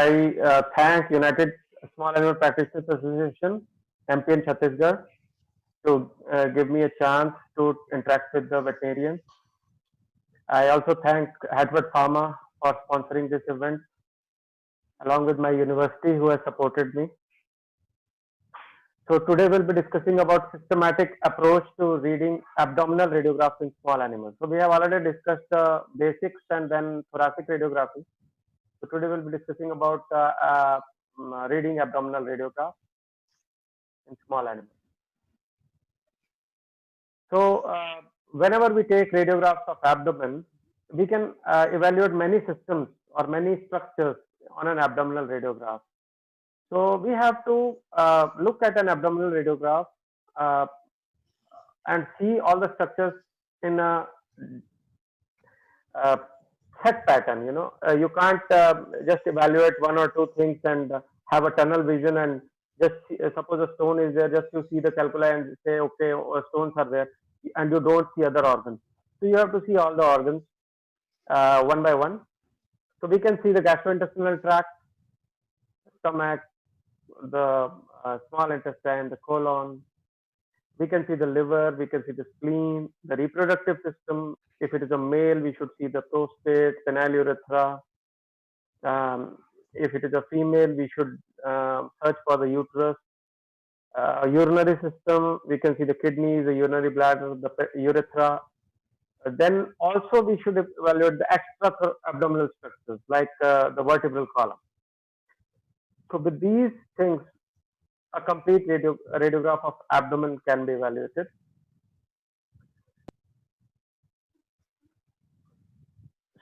I thank United Small Animal Practitioners Association, MP in Chhattisgarh, to give me a chance to interact with the veterinarians. I also thank Harvard Pharma for sponsoring this event, along with my university who has supported me. So today we'll be discussing about systematic approach to reading abdominal radiographs in small animals. So we have already discussed the basics and then thoracic radiography. So today we'll be discussing about reading abdominal radiographs in small animals. So whenever we take radiographs of abdomen, we can evaluate many systems or many structures on an abdominal radiograph. So we have to look at an abdominal radiograph and see all the structures in a set pattern. You can't just evaluate one or two things and have a tunnel vision and just suppose a stone is there, just to see the calculi and say, okay, stones are there, and you don't see other organs. So you have to see all the organs one by one. So we can see the gastrointestinal tract, stomach, the small intestine, the colon. We can see the liver, we can see the spleen, the reproductive system. If it is a male, we should see the prostate, penile urethra. If it is a female, we should search for the uterus. Urinary system, we can see the kidneys, the urinary bladder, the urethra. Then also we should evaluate the extra abdominal structures like the vertebral column. So with these things, a complete radiograph of abdomen can be evaluated.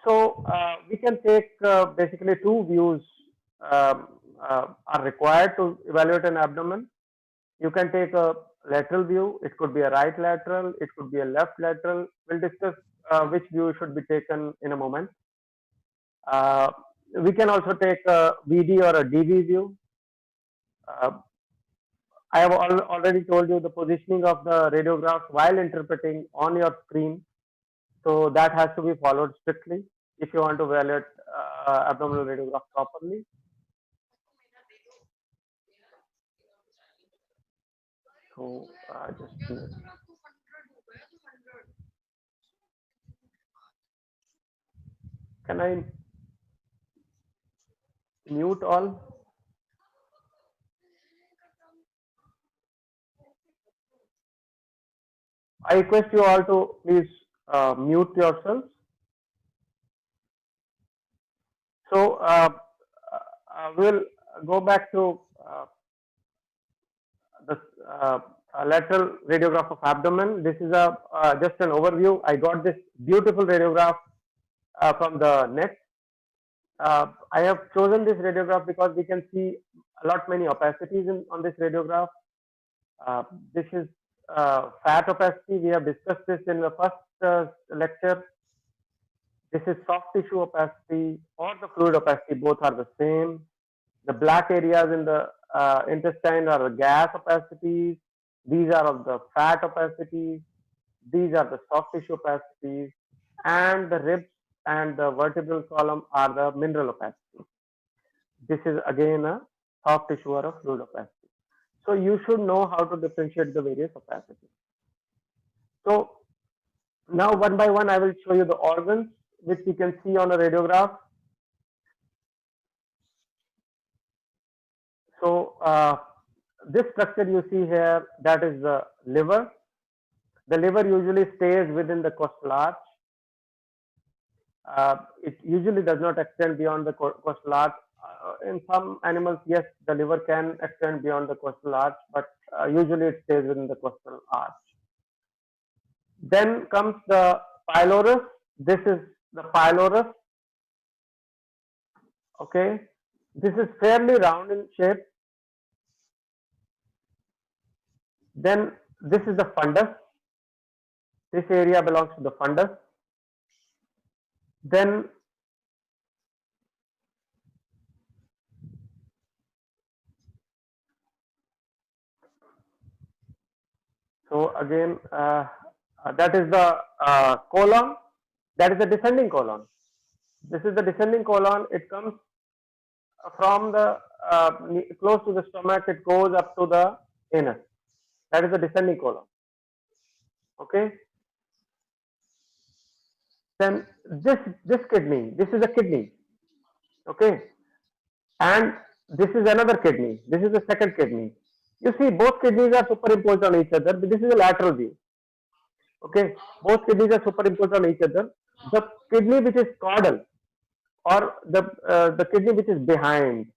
So we can take basically two views are required to evaluate an abdomen. You can take a lateral view. It could be a right lateral. It could be a left lateral. We'll discuss which view should be taken in a moment. We can also take a VD or a DV view. I have already told you the positioning of the radiograph while interpreting on your screen. So that has to be followed strictly if you want to evaluate abdominal radiograph properly. So just can I mute all? I request you all to please mute yourselves. So we'll go back to the lateral radiograph of abdomen. This is just an overview. I got this beautiful radiograph from the net. I have chosen this radiograph because we can see a lot many opacities on this radiograph. This is fat opacity. We have discussed this in the first lecture. This is soft tissue opacity or the fluid opacity. Both are the same. The black areas in the intestine are the gas opacities. These are of the fat opacities. These are the soft tissue opacities. And the ribs and the vertebral column are the mineral opacities. This is again a soft tissue or a fluid opacity. So you should know how to differentiate the various opacities. So now one by one I will show you the organs which you can see on a radiograph. So this structure you see here, that is the liver. The liver usually stays within the costal arch. It usually does not extend beyond the costal arch. In some animals, yes, the liver can extend beyond the costal arch, but usually it stays within the costal arch. Then comes the pylorus. This is the pylorus. Okay, this is fairly round in shape. Then this is the fundus. This area belongs to the fundus. Then so again that is the colon. That is the descending colon. This is the descending colon. It comes from the close to the stomach, it goes up to the anus. That is the descending colon. Okay. Then this kidney, this is a kidney. Okay. And this is another kidney. This is the second kidney. You see, both kidneys are superimposed on each other. But this is a lateral view. Okay. Both kidneys are superimposed on each other. The kidney which is caudal, or the kidney which is behind,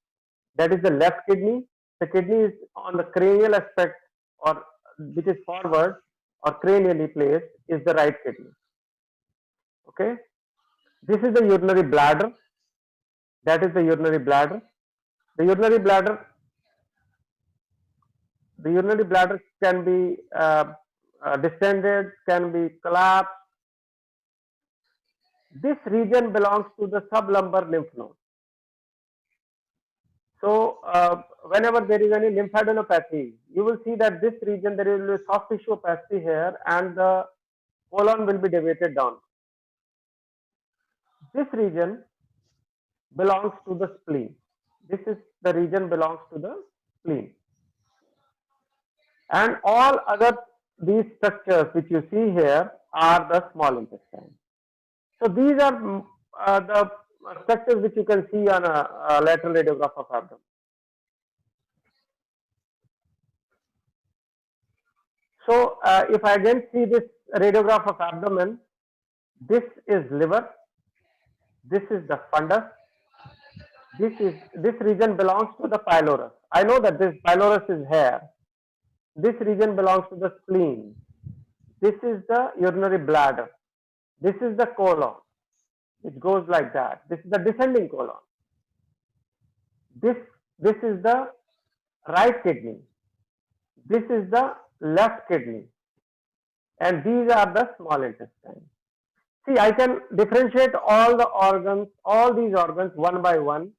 that is the left kidney. The kidney is on the cranial aspect, or which is forward or cranially placed, is the right kidney. Okay. This is the urinary bladder. That is the urinary bladder. The urinary bladder can be distended, can be collapsed. This region belongs to the sublumbar lymph node. So whenever there is any lymphadenopathy, you will see that this region, there will be soft tissue opacity here, and the colon will be deviated down. This region belongs to the spleen. This is the region belongs to the spleen. And all other these structures which you see here are the small intestine. So these are the structures which you can see on a lateral radiograph of abdomen. So if I again see this radiograph of abdomen, this is liver, this is the fundus, this region belongs to the pylorus. I know that this pylorus is here. This region belongs to the spleen. This is the urinary bladder. This is the colon. It goes like that. This is the descending colon. This is the right kidney. This is the left kidney. And these are the small intestine. See, I can differentiate all the organs, all these organs one by one.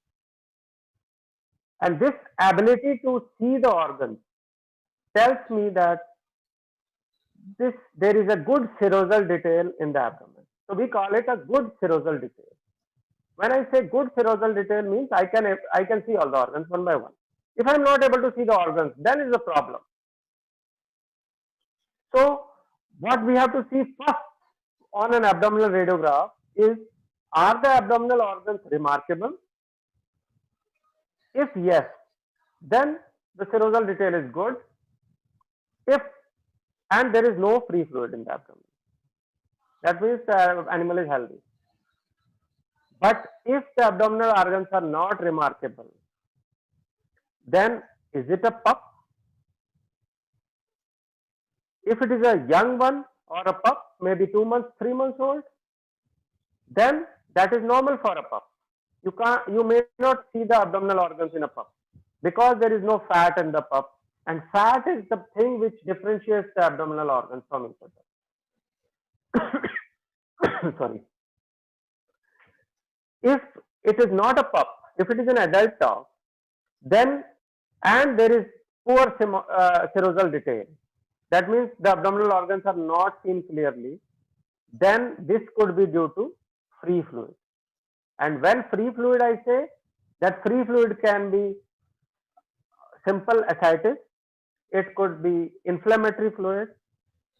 And this ability to see the organs tells me that there is a good serosal detail in the abdomen. So we call it a good serosal detail. When I say good serosal detail means I can see all the organs one by one. If I am not able to see the organs, then is the problem. So what we have to see first on an abdominal radiograph is, are the abdominal organs remarkable? If yes, then the serosal detail is good. And there is no free fluid in the abdomen, that means the animal is healthy. But if the abdominal organs are not remarkable, then is it a pup? If it is a young one or a pup, maybe 2 months, 3 months old, then that is normal for a pup. You may not see the abdominal organs in a pup because there is no fat in the pup, and fat is the thing which differentiates the abdominal organs from each other. Sorry. If it is not a pup, if it is an adult dog, then, and there is poor serosal detail, that means the abdominal organs are not seen clearly, then this could be due to free fluid. And when free fluid, I say that free fluid can be simple ascites, it could be inflammatory fluid,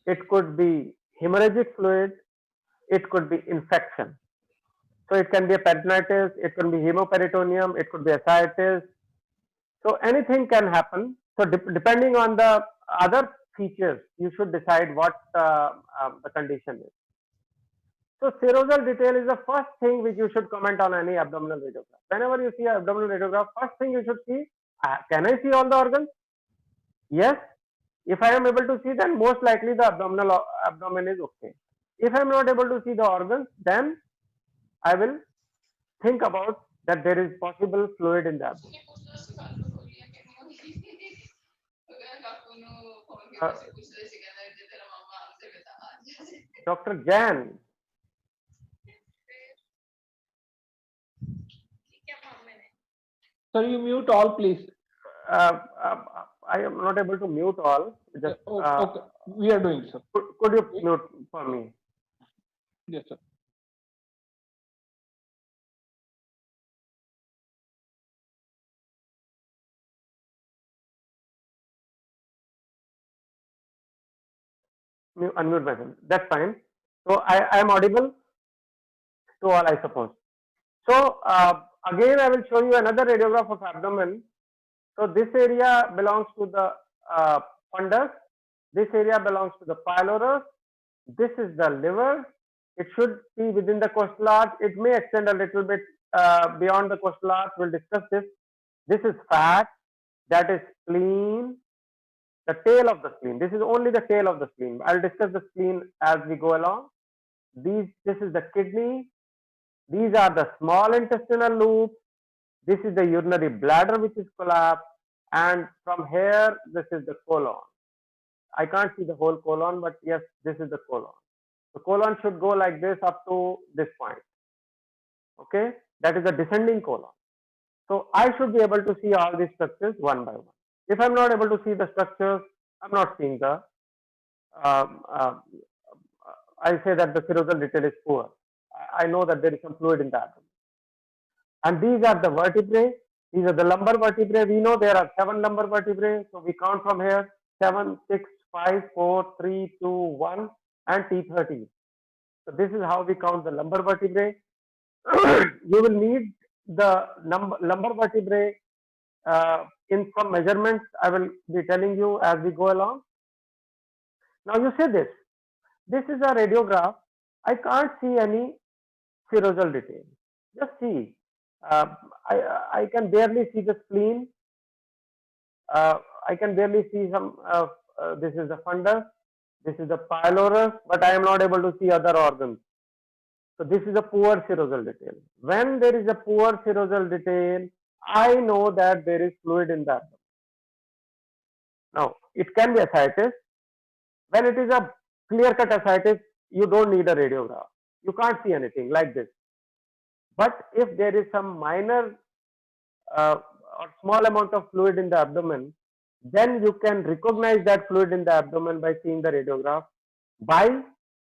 it could be hemorrhagic fluid, it could be infection. So it can be a peritonitis, it can be hemoperitoneum, it could be ascites. So anything can happen. So depending on the other features, you should decide what the condition is. So serosal detail is the first thing which you should comment on any abdominal radiograph. Whenever you see an abdominal radiograph, first thing you should see, can I see all the organs? Yes. If I am able to see, then most likely the abdomen is okay. If I am not able to see the organs, then I will think about that there is possible fluid in the abdomen. Dr. Jan. Sir, you mute all, please. I am not able to mute all. Just, okay. We are doing, sir. Could you mute for me? Yes, sir. unmute myself. That's fine. So I am audible to all, I suppose. So again, I will show you another radiograph of abdomen. So this area belongs to the fundus. This area belongs to the pylorus. This is the liver. It should be within the costal arch. It may extend a little bit beyond the costal arch. We'll discuss this. This is fat. That is spleen. The tail of the spleen. This is only the tail of the spleen. I'll discuss the spleen as we go along. This is the kidney. These are the small intestinal loops. This is the urinary bladder which is collapsed. And from here, this is the colon. I can't see the whole colon, but yes, this is the colon. The colon should go like this up to this point. Okay, that is the descending colon. So I should be able to see all these structures one by one. If I'm not able to see the structures, I'm not seeing the, I say that the serosal detail is poor. I know that there is some fluid in the abdomen. And these are the vertebrae. These are the lumbar vertebrae. We know there are 7 lumbar vertebrae. So we count from here 7, 6, 5, 4, 3, 2, 1 and T30. So this is how we count the lumbar vertebrae. You will need the lumbar vertebrae in some measurements. I will be telling you as we go along. Now you say this. This is a radiograph. I can't see any serosal detail. Just see. I can barely see the spleen. I can barely see some. This is the fundus. This is the pylorus, but I am not able to see other organs. So this is a poor serosal detail. When there is a poor serosal detail, I know that there is fluid in the abdomen. Now, it can be ascites. When it is a clear-cut ascites, you don't need a radiograph. You can't see anything like this. But if there is some minor or small amount of fluid in the abdomen, then you can recognize that fluid in the abdomen by seeing the radiograph, by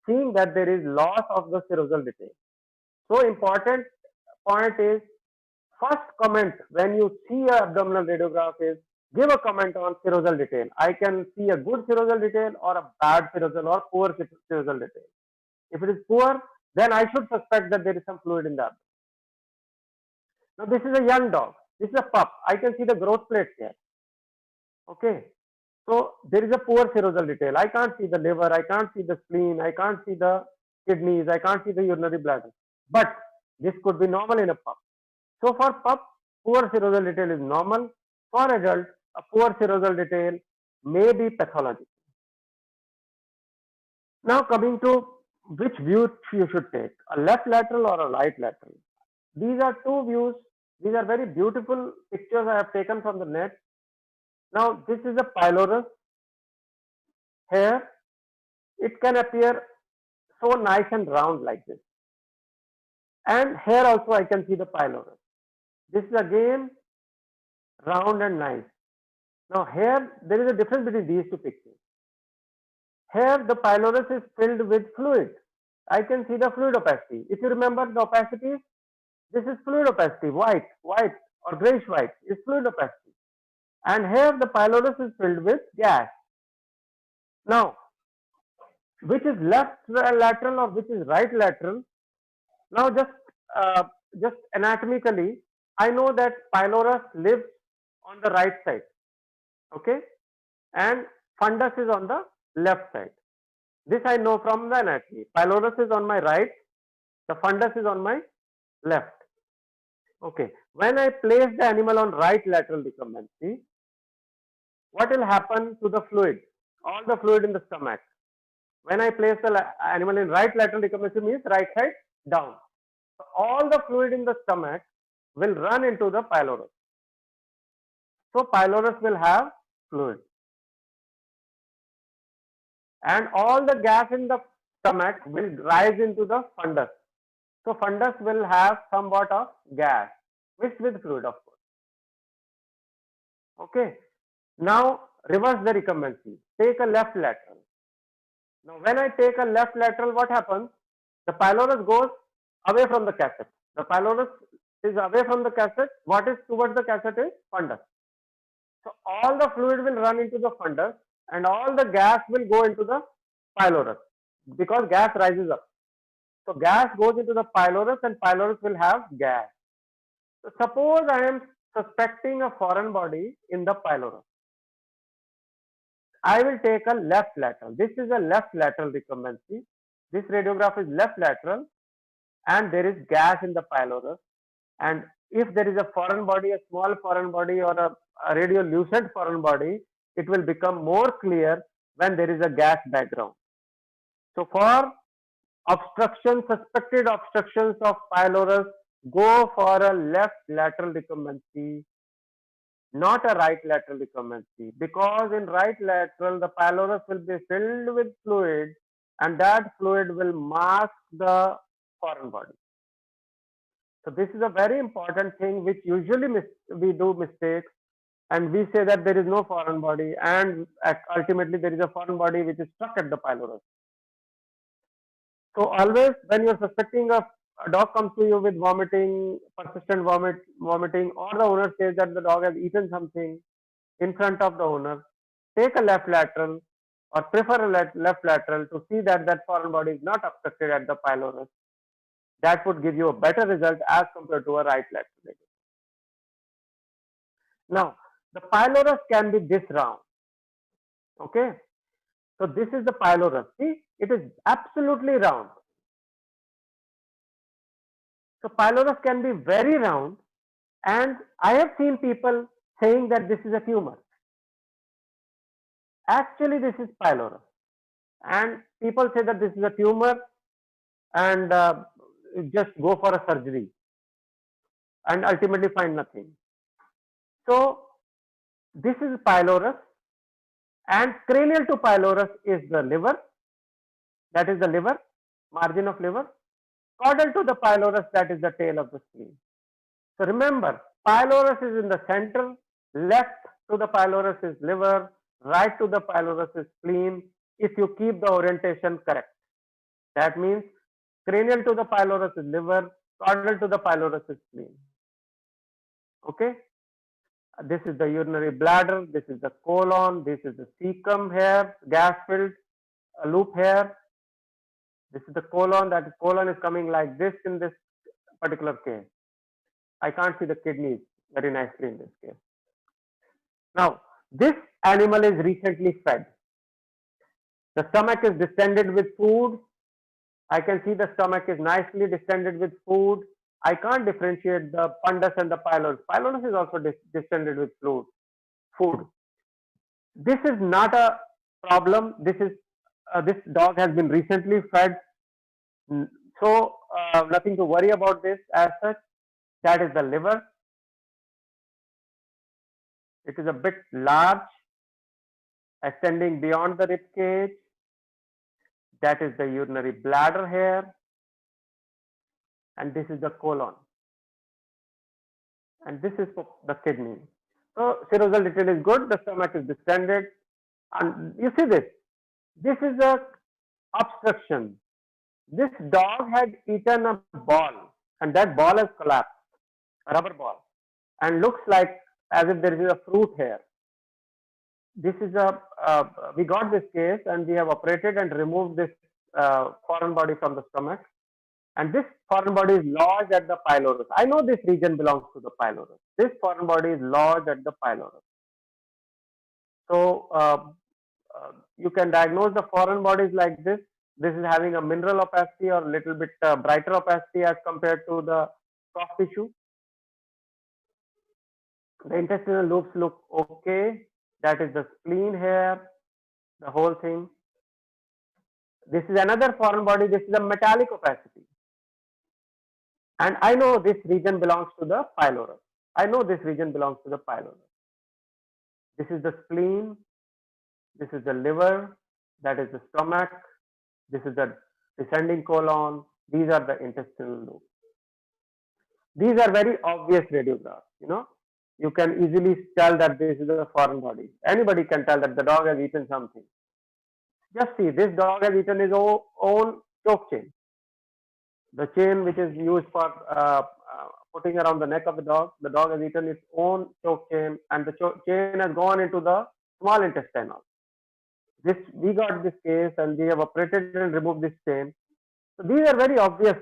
seeing that there is loss of the serosal detail. So important point is, first comment when you see an abdominal radiograph is, give a comment on serosal detail. I can see a good serosal detail or a bad serosal or poor serosal detail. If it is poor, then I should suspect that there is some fluid in the abdomen. Now this is a young dog. This is a pup. I can see the growth plates here. Okay. So there is a poor serosal detail. I can't see the liver. I can't see the spleen. I can't see the kidneys. I can't see the urinary bladder. But this could be normal in a pup. So for pup, poor serosal detail is normal. For adult, a poor serosal detail may be pathological. Now coming to which view you should take, a left lateral or a right lateral. These are two views. These are very beautiful pictures I have taken from the net. Now this is a pylorus. Here it can appear so nice and round like this. And here also I can see the pylorus. This is again round and nice. Now here there is a difference between these two pictures. Here the pylorus is filled with fluid. I can see the fluid opacity. If you remember the opacities, this is fluid opacity, white or grayish white is fluid opacity. And here the pylorus is filled with gas. Now, which is left lateral or which is right lateral? Now just anatomically, I know that pylorus lives on the right side. Okay, and fundus is on the left side. This I know from the anatomy. Pylorus is on my right, the fundus is on my left. Okay, when I place the animal on right lateral recumbency, what will happen to the fluid? All the fluid in the stomach. When I place the animal in right lateral recumbency means right side down. So all the fluid in the stomach will run into the pylorus. So pylorus will have fluid. And all the gas in the stomach will rise into the fundus. So fundus will have somewhat of gas mixed with fluid, of course. Okay. Now reverse the recumbency. Take a left lateral. Now when I take a left lateral, what happens? The pylorus goes away from the cassette. The pylorus is away from the cassette. What is towards the cassette is fundus. So all the fluid will run into the fundus and all the gas will go into the pylorus because gas rises up. So gas goes into the pylorus and pylorus will have gas. So suppose I am suspecting a foreign body in the pylorus. I will take a left lateral. This is a left lateral recumbency. This radiograph is left lateral and there is gas in the pylorus. And if there is a foreign body, a small foreign body or a radiolucent foreign body, it will become more clear when there is a gas background. So for obstruction, suspected obstructions of pylorus, go for a left lateral recumbency, not a right lateral recumbency, because in right lateral the pylorus will be filled with fluid and that fluid will mask the foreign body. So this is a very important thing which usually we do mistakes and we say that there is no foreign body and ultimately there is a foreign body which is stuck at the pylorus. So always when you are suspecting a dog comes to you with vomiting, persistent vomiting, or the owner says that the dog has eaten something in front of the owner, take a left lateral or prefer a left lateral to see that that foreign body is not obstructed at the pylorus. That would give you a better result as compared to a right lateral. Now, the pylorus can be this round. Okay. So this is the pylorus. See, it is absolutely round. So pylorus can be very round, and I have seen people saying that this is a tumor. Actually, this is pylorus, and people say that this is a tumor, and just go for a surgery, and ultimately find nothing. So this is pylorus, and cranial to pylorus is the liver. That is the liver, margin of liver. Caudal to the pylorus, that is the tail of the spleen. So remember, pylorus is in the center, left to the pylorus is liver, right to the pylorus is spleen, if you keep the orientation correct. That means cranial to the pylorus is liver, caudal to the pylorus is spleen. Okay? This is the urinary bladder, this is the colon, this is the cecum here, gas filled loop here. This is the colon, that colon is coming like this in this particular case. I can't see the kidneys very nicely in this case. Now, this animal is recently fed. The stomach is distended with food. I can see the stomach is nicely distended with food. I can't differentiate the pundus and the pylorus. Pylorus is also distended with food. This is not a problem. This dog has been recently fed, so nothing to worry about this as such. That is the liver. It is a bit large, extending beyond the rib cage. That is the urinary bladder here, and this is the colon, and this is the kidney. So serosal detail is good. The stomach is distended, and you see this. This is a obstruction. This dog had eaten a ball, and that ball has collapsed, a rubber ball, and looks like as if there is a fruit here. This is we got this case and we have operated and removed this foreign body from the stomach, and this foreign body is lodged at the pylorus. I know this region belongs to the pylorus. This foreign body is lodged at the pylorus. So you can diagnose the foreign bodies like this. This is having a mineral opacity or a little bit brighter opacity as compared to the soft tissue. The intestinal loops look okay. That is the spleen here, the whole thing. This is another foreign body. This is a metallic opacity. And I know this region belongs to the pylorus. I know this region belongs to the pylorus. This is the spleen. This is the liver. That is the stomach. This is the descending colon. These are the intestinal loops. These are very obvious radiographs, You can easily tell that this is a foreign body. Anybody can tell that the dog has eaten something. Just see, this dog has eaten his own choke chain. The chain which is used for putting around the neck of the dog has eaten its own choke chain, and the chain has gone into the small intestine also. This we got this case and we have operated and removed this stain. So these are very obvious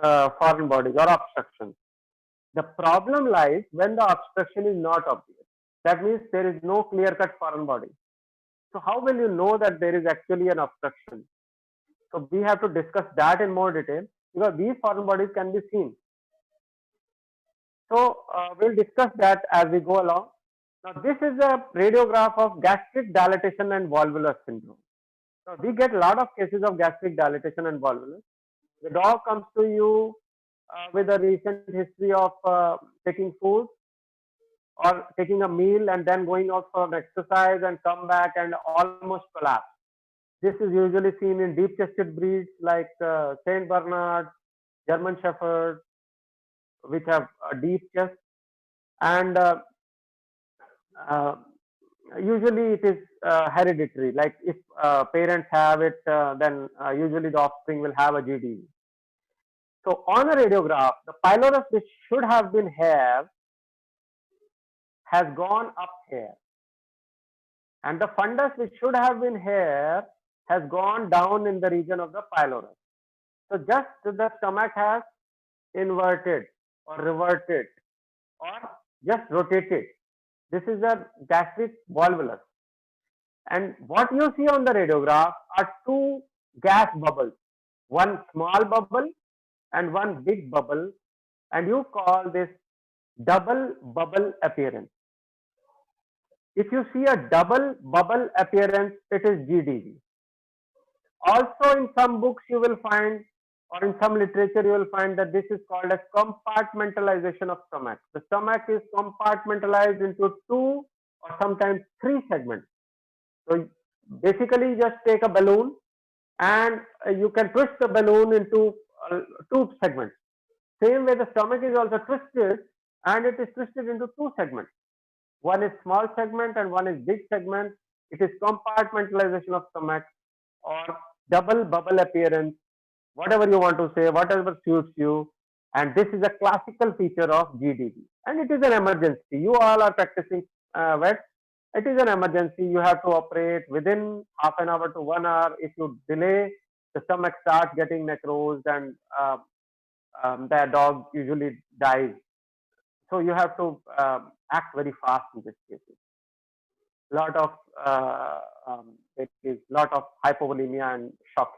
foreign bodies or obstructions. The problem lies when the obstruction is not obvious. That means there is no clear-cut foreign body. So how will you know that there is actually an obstruction? So we have to discuss that in more detail because these foreign bodies can be seen. So we'll discuss that as we go along. Now this is a radiograph of gastric dilatation and volvular syndrome. So we get a lot of cases of gastric dilatation and volvulus. The dog comes to you with a recent history of taking food or taking a meal and then going out for an exercise and come back and almost collapse. This is usually seen in deep chested breeds like Saint Bernard, German Shepherd, which have a deep chest, and usually it is hereditary. Like if parents have it, then usually the offspring will have a GDV. So on a radiograph, the pylorus which should have been here has gone up here, and the fundus which should have been here has gone down in the region of the pylorus. So just the stomach has inverted or reverted or just rotated. This is the gastric volvulus. And what you see on the radiograph are two gas bubbles, one small bubble and one big bubble, and you call this double bubble appearance. If you see a double bubble appearance, it is GDV. Also in some books you will find, or in some literature you will find that this is called as compartmentalization of stomach. The stomach is compartmentalized into two or sometimes three segments. So basically you just take a balloon and you can twist the balloon into two segments. Same way the stomach is also twisted, and it is twisted into two segments. One is small segment and one is big segment. It is compartmentalization of stomach or double bubble appearance, whatever you want to say, whatever suits you. And this is a classical feature of GDV. And it is an emergency. You all are practicing vets. It is an emergency. You have to operate within half an hour to 1 hour. If you delay, the stomach starts getting necrosed and the dog usually dies. So you have to act very fast in this case. Lot of it is lot of hypovolemia and shock.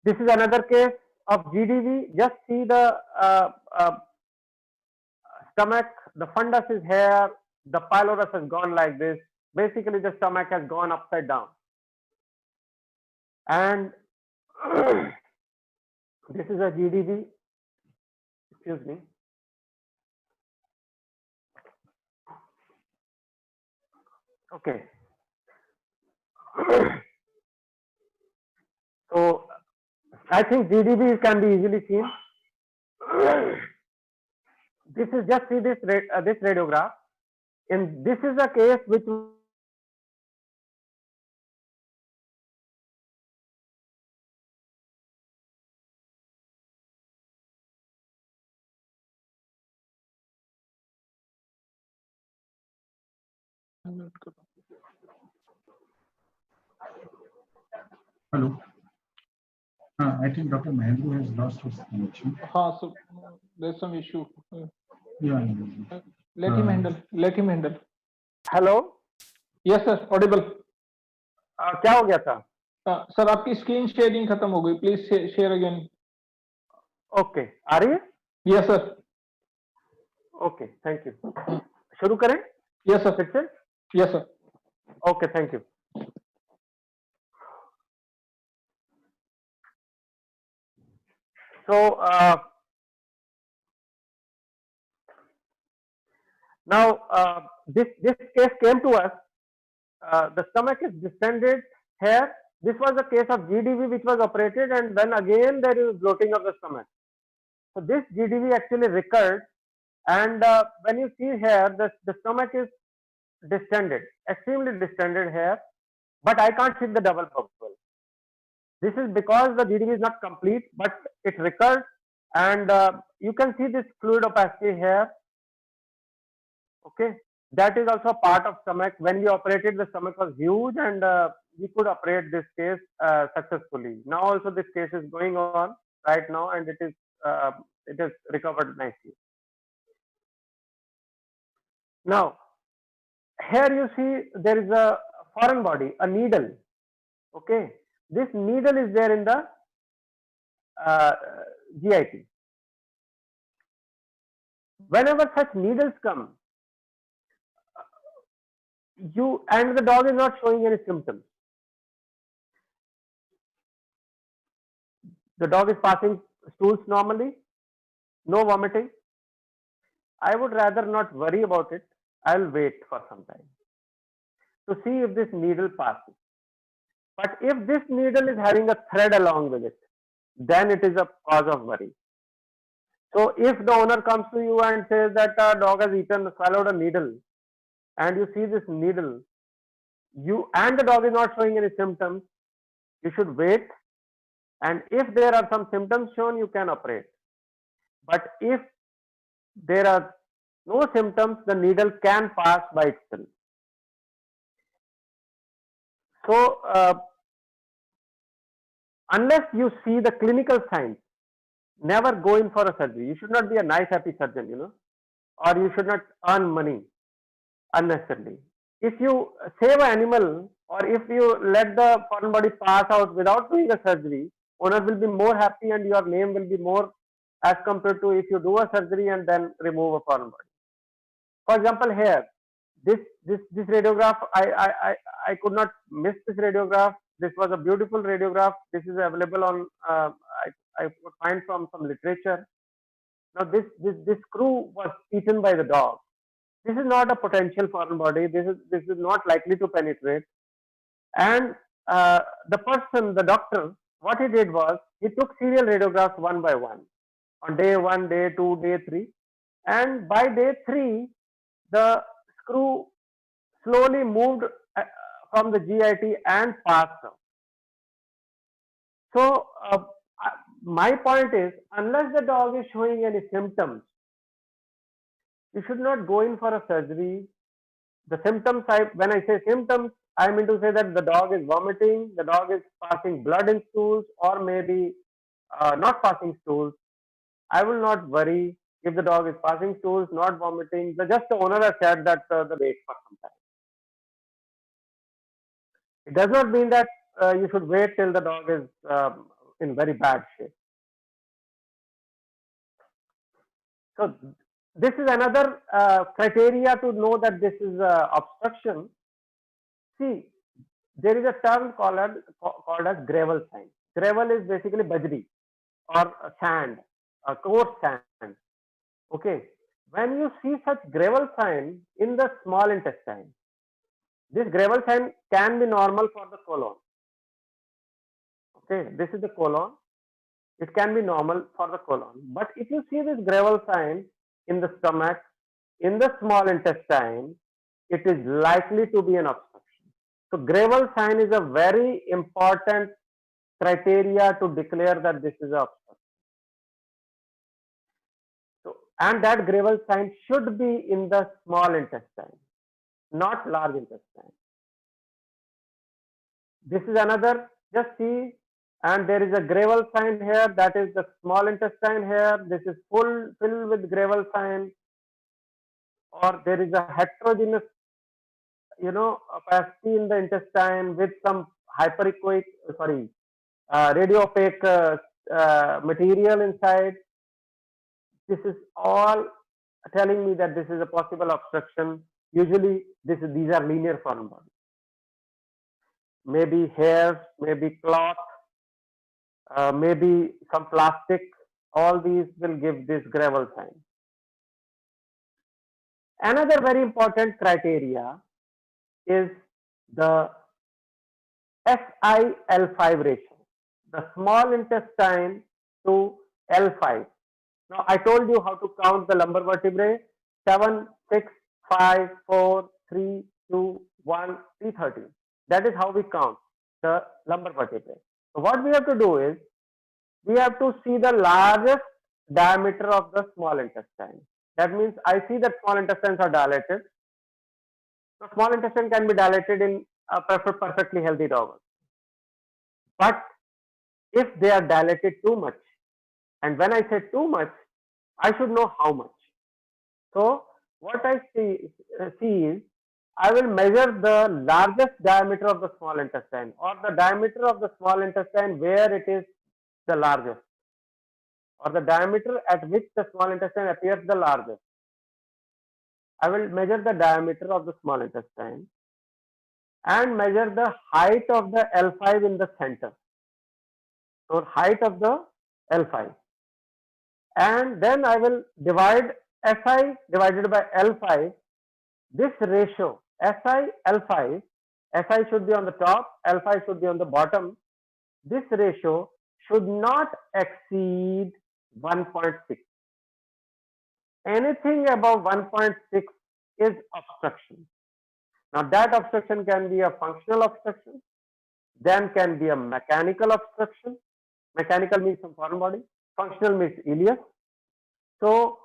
This is another case of GDV. Just see the stomach. The fundus is here. The pylorus has gone like this. Basically, the stomach has gone upside down. And this is a GDV. Excuse me. Okay. So I think GDV can be easily seen. This is just see this this radiograph. And this is a case which Hello. I think Dr. Mahendra has lost his connection. So there's some issue. Yeah. Let him handle. Let him handle. Hello. Yes sir, audible. क्या हो गया था? Sir आपकी screen sharing खत्म हो गई, please share again. Okay, आ रही है? Yes sir. Okay, thank you. शुरू करें? Yes sir. फिर से? Yes sir. Okay, thank you. So now this case came to us. The stomach is distended here. This was a case of GDV which was operated, and then again there is bloating of the stomach. So this GDV actually recurred, and when you see here, the stomach is distended, extremely distended here, but I can't see the double bubble. This is because the GDV is not complete, but it recurs, and you can see this fluid opacity here. Okay, that is also a part of stomach. When we operated, the stomach was huge, and we could operate this case successfully. Now also this case is going on right now, and it is recovered nicely. Now, here you see there is a foreign body, a needle. Okay, this needle is there in the GIT. Whenever such needles come, and the dog is not showing any symptoms. The dog is passing stools normally, no vomiting. I would rather not worry about it. I'll wait for some time to see if this needle passes. But if this needle is having a thread along with it, then it is a cause of worry. So if the owner comes to you and says that a dog has swallowed a needle, and you see this needle, and the dog is not showing any symptoms, you should wait. And if there are some symptoms shown, you can operate. But if there are no symptoms, the needle can pass by itself. So, unless you see the clinical signs, never go in for a surgery. You should not be a nice, happy surgeon, or you should not earn money unnecessarily. If you save an animal, or if you let the foreign body pass out without doing a surgery, owner will be more happy, and your name will be more as compared to if you do a surgery and then remove a foreign body. For example, here, this radiograph, I could not miss this radiograph. This was a beautiful radiograph. This is available on, I could find from some literature. Now this screw was eaten by the dog. This is not a potential foreign body. This is not likely to penetrate. And the person, the doctor, what he did was, he took serial radiographs one by one, on day 1, day 2, day 3. And by day 3, the screw slowly moved from the GIT and passed out. So, my point is, unless the dog is showing any symptoms, you should not go in for a surgery. The symptoms, when I say symptoms, I mean to say that the dog is vomiting, the dog is passing blood in stools, or maybe not passing stools. I will not worry if the dog is passing stools, not vomiting. Just the owner has said that the wait for some time. It does not mean that you should wait till the dog is in very bad shape. So this is another criteria to know that this is obstruction. See, there is a term called as gravel sign. Gravel is basically bajri or sand, coarse sand. Okay, when you see such gravel sign in the small intestine, this gravel sign can be normal for the colon. Okay, this is the colon. It can be normal for the colon. But if you see this gravel sign in the stomach, in the small intestine, it is likely to be an obstruction. So gravel sign is a very important criteria to declare that this is an obstruction. So, and that gravel sign should be in the small intestine, not large intestine. This is another, just see, and there is a gravel sign here, that is the small intestine here. This is filled with gravel sign, or there is a heterogeneous, opacity in the intestine with some hyperechoic, radio opaque material inside. This is all telling me that this is a possible obstruction. Usually, these are linear foreign bodies. Maybe hairs, maybe cloth, maybe some plastic. All these will give this gravel sign. Another very important criteria is the SI-L5 ratio, the small intestine to L5. Now, I told you how to count the lumbar vertebrae: 7, 6, 5, 4, 3, 2, 1, 330. That is how we count the lumbar vertebrae. So what we have to do is, we have to see the largest diameter of the small intestine. That means I see that small intestines are dilated. So small intestine can be dilated in a perfectly healthy dog. But if they are dilated too much, and when I say too much, I should know how much. So what I see is I will measure the largest diameter of the small intestine, or the diameter of the small intestine where it is the largest, or the diameter at which the small intestine appears the largest. I will measure the diameter of the small intestine and measure the height of the L5 in the center. So height of the L5, and then I will divide SI divided by L5. This ratio SI L5, SI should be on the top, L5 should be on the bottom. This ratio should not exceed 1.6. Anything above 1.6 is obstruction. Now that obstruction can be a functional obstruction, then can be a mechanical obstruction. Mechanical means some foreign body, functional means ileus. So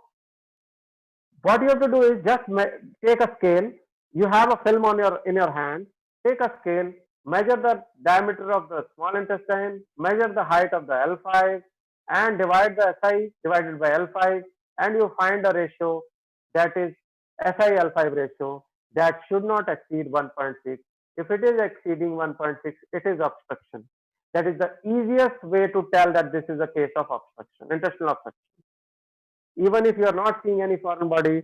what you have to do is just take a scale. You have a film on in your hand. Take a scale, measure the diameter of the small intestine, measure the height of the L5, and divide the SI divided by L5, and you find a ratio that is SI L5 ratio that should not exceed 1.6. If it is exceeding 1.6, it is obstruction. That is the easiest way to tell that this is a case of obstruction, intestinal obstruction. Even if you are not seeing any foreign body,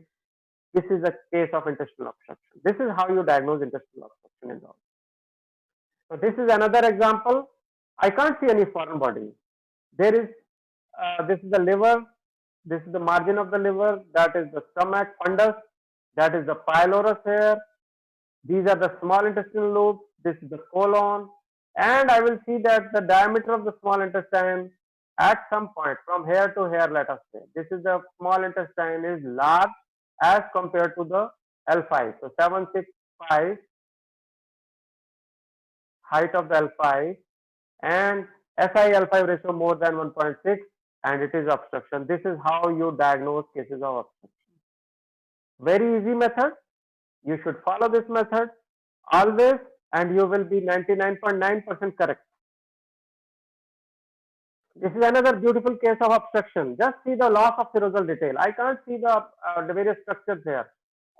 this is a case of intestinal obstruction. This is how you diagnose intestinal obstruction in dogs. So this is another example. I can't see any foreign body. There is, this is the liver, this is the margin of the liver, that is the stomach fundus, that is the pylorus here. These are the small intestinal loops, this is the colon, and I will see that the diameter of the small intestine at some point from here to here, let us say, this is the small intestine is large as compared to the L5. So 765 height of the L5 and SI L5 ratio more than 1.6, and it is obstruction. This is how you diagnose cases of obstruction. Very easy method. You should follow this method always, and you will be 99.9% correct. This is another beautiful case of obstruction. Just see the loss of serosal detail. I can't see the various structures here.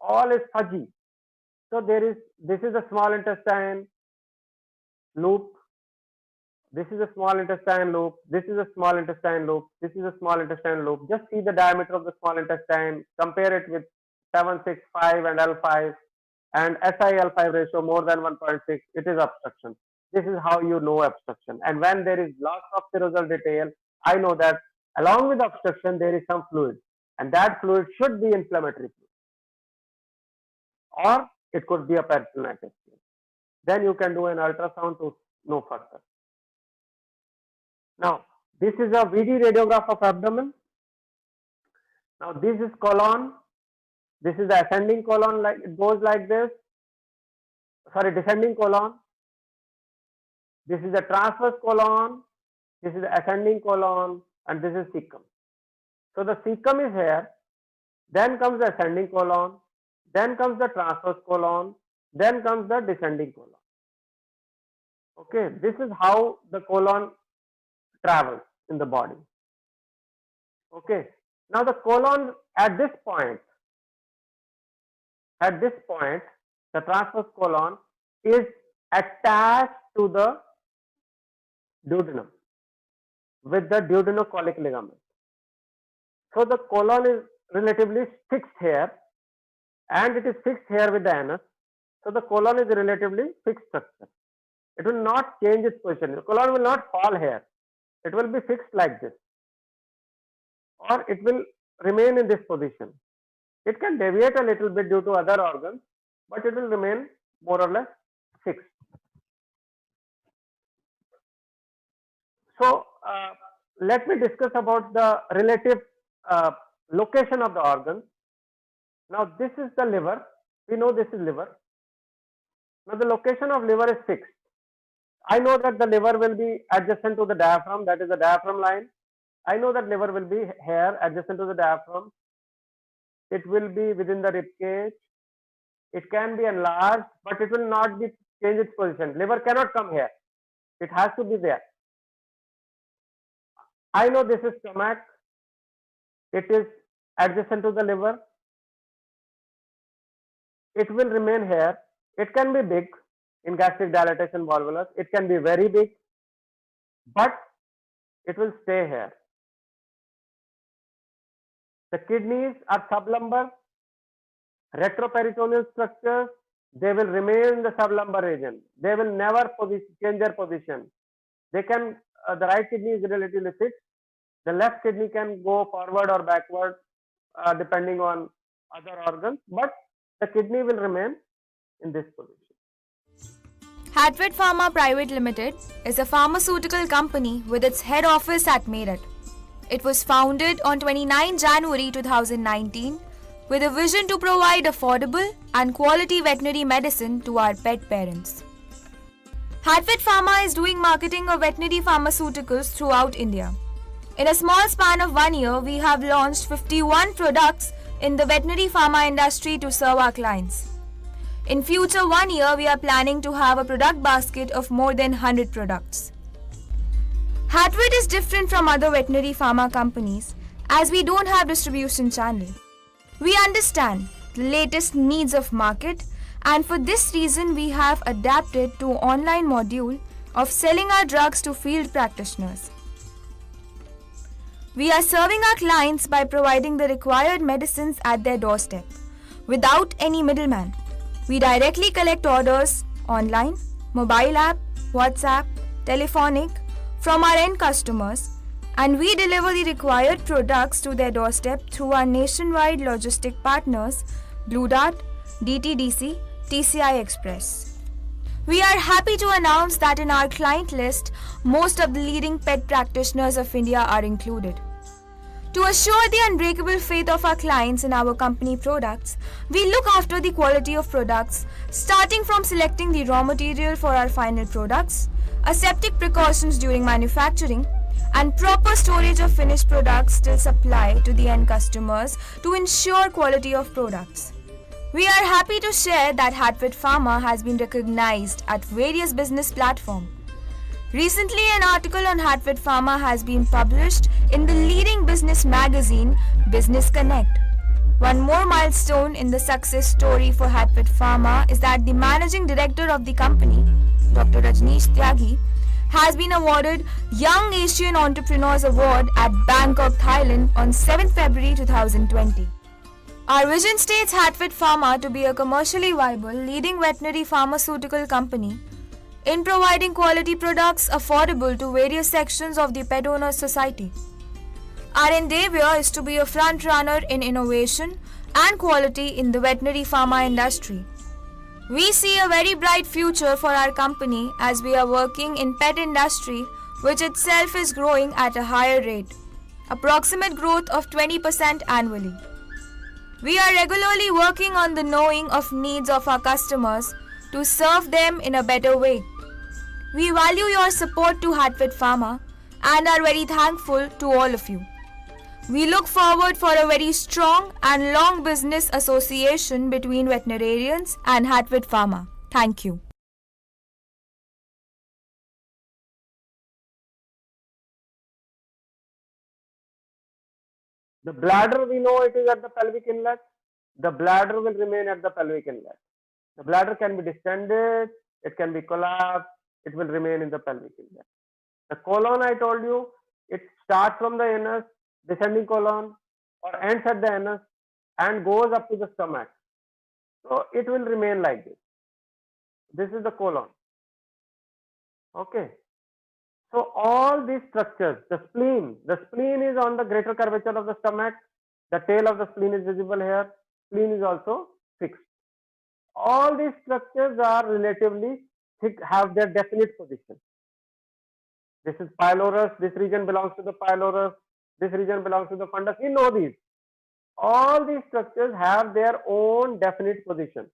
All is fuzzy. So this is a small intestine loop. This is a small intestine loop. This is a small intestine loop. This is a small intestine loop. Just see the diameter of the small intestine. Compare it with 765 and L5 and SI L5 ratio more than 1.6. It is obstruction. This is how you know obstruction. And when there is loss of serosal detail, I know that along with obstruction there is some fluid, and that fluid should be inflammatory fluid, or it could be a peritonitis. Then you can do an ultrasound to know further. Now this is a VD radiograph of abdomen. Now this is colon. This is the ascending colon, like it goes like this. Sorry, descending colon. This is the transverse colon, this is the ascending colon, and this is cecum. So the cecum is here, then comes the ascending colon, then comes the transverse colon, then comes the descending colon. Okay, this is how the colon travels in the body. Okay, now the colon at this point, the transverse colon is attached to the duodenum with the duodenocolic ligament. So the colon is relatively fixed here, and it is fixed here with the anus. So the colon is a relatively fixed structure. It will not change its position. The colon will not fall here. It will be fixed like this, or it will remain in this position. It can deviate a little bit due to other organs, but it will remain more or less fixed. So let me discuss about the relative location of the organs. Now this is the liver. We know this is liver. Now the location of liver is fixed. I know that the liver will be adjacent to the diaphragm, that is the diaphragm line. I know that liver will be here adjacent to the diaphragm. It will be within the rib cage. it can be enlarged, but it will not be change its position. Liver cannot come here. It has to be there. I know this is stomach. It is adjacent to the liver. It will remain here. It can be big in gastric dilatation volvulus. It can be very big, but it will stay here. The kidneys are sublumbar. Retroperitoneal structures, they will remain in the sublumbar region. They will never change their position. They can, the right kidney is relatively fixed. The left kidney can go forward or backward depending on other organs, but the kidney will remain in this position. Hatfield Pharma Private Limited is a pharmaceutical company with its head office at Meerut. It was founded on 29 January 2019 with a vision to provide affordable and quality veterinary medicine to our pet parents. Hatfield Pharma is doing marketing of veterinary pharmaceuticals throughout India. In a small span of 1 year, we have launched 51 products in the veterinary pharma industry to serve our clients. In future 1 year, we are planning to have a product basket of more than 100 products. Hatfield is different from other veterinary pharma companies as we don't have distribution channel. We understand the latest needs of market, and for this reason we have adapted to online module of selling our drugs to field practitioners. We are serving our clients by providing the required medicines at their doorstep without any middleman. We directly collect orders online, mobile app, WhatsApp, telephonic from our end customers, and we deliver the required products to their doorstep through our nationwide logistic partners Blue Dart, DTDC, TCI Express. We are happy to announce that in our client list, most of the leading pet practitioners of India are included. To assure the unbreakable faith of our clients in our company products, we look after the quality of products, starting from selecting the raw material for our final products, aseptic precautions during manufacturing, and proper storage of finished products till supply to the end customers to ensure quality of products. We are happy to share that Hatfield Pharma has been recognized at various business platforms. Recently, an article on Hatfield Pharma has been published in the leading business magazine Business Connect. One more milestone in the success story for Hatfield Pharma is that the managing director of the company, Dr. Rajneesh Tyagi, has been awarded Young Asian Entrepreneurs Award at Bangkok, Thailand on 7 February 2020. Our vision states Hatfield Pharma to be a commercially viable leading veterinary pharmaceutical company in providing quality products affordable to various sections of the pet owner society. Our endeavor is to be a front runner in innovation and quality in the veterinary pharma industry. We see a very bright future for our company as we are working in pet industry, which itself is growing at a higher rate, approximate growth of 20% annually. We are regularly working on the knowing of needs of our customers to serve them in a better way. We value your support to Hatfield Pharma and are very thankful to all of you. We look forward for a very strong and long business association between veterinarians and Hatfield Pharma. Thank you. The bladder, we know it is at the pelvic inlet. The bladder will remain at the pelvic inlet. The bladder can be distended, it can be collapsed, it will remain in the pelvic inlet. The colon, I told you, it starts from the anus, descending colon, or ends at the anus and goes up to the stomach. So it will remain like this. This is the colon. Okay. So all these structures, the spleen is on the greater curvature of the stomach. The tail of the spleen is visible here. Spleen is also fixed. All these structures are relatively thick, have their definite position. This is pylorus. This region belongs to the pylorus. This region belongs to the fundus. We know these. All these structures have their own definite position.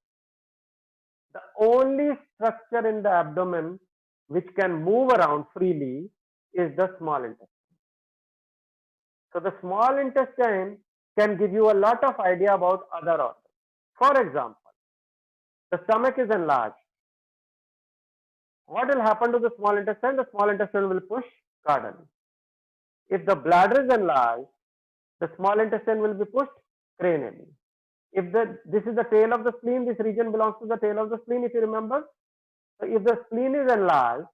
The only structure in the abdomen which can move around freely is the small intestine. So the small intestine can give you a lot of idea about other organs. For example, the stomach is enlarged. What will happen to the small intestine? The small intestine will push caudally. If the bladder is enlarged, the small intestine will be pushed cranially. If this is the tail of the spleen, this region belongs to the tail of the spleen, if you remember. So if the spleen is enlarged,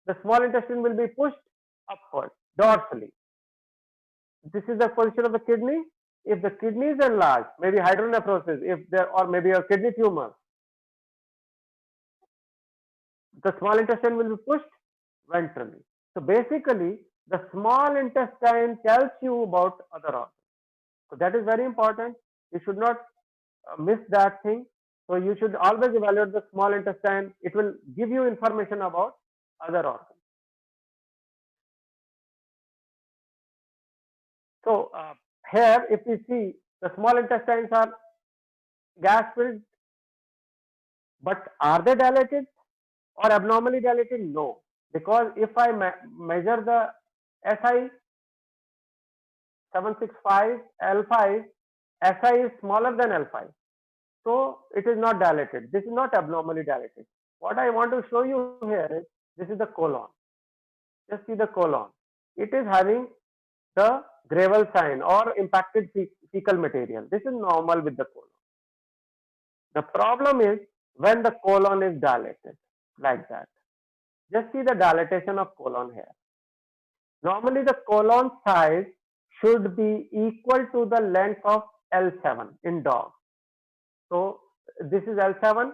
the small intestine will be pushed upward, dorsally. This is the position of the kidney. If the kidney is enlarged, maybe hydronephrosis, or maybe a kidney tumor, the small intestine will be pushed ventrally. So basically, the small intestine tells you about other organs. So that is very important. You should not miss that thing. So you should always evaluate the small intestine. It will give you information about other organs. So here, if we see, the small intestines are gas filled, but are they dilated or abnormally dilated? No, because if I measure the SI 765 L5, SI is smaller than L5, so it is not dilated. This is not abnormally dilated. What I want to show you here is, this is the colon. Just see the colon. It is having the Gravel sign or impacted fecal material. This is normal with the colon. The problem is when the colon is dilated like that. Just see the dilatation of colon here. Normally the colon size should be equal to the length of L7 in dog. So this is L7.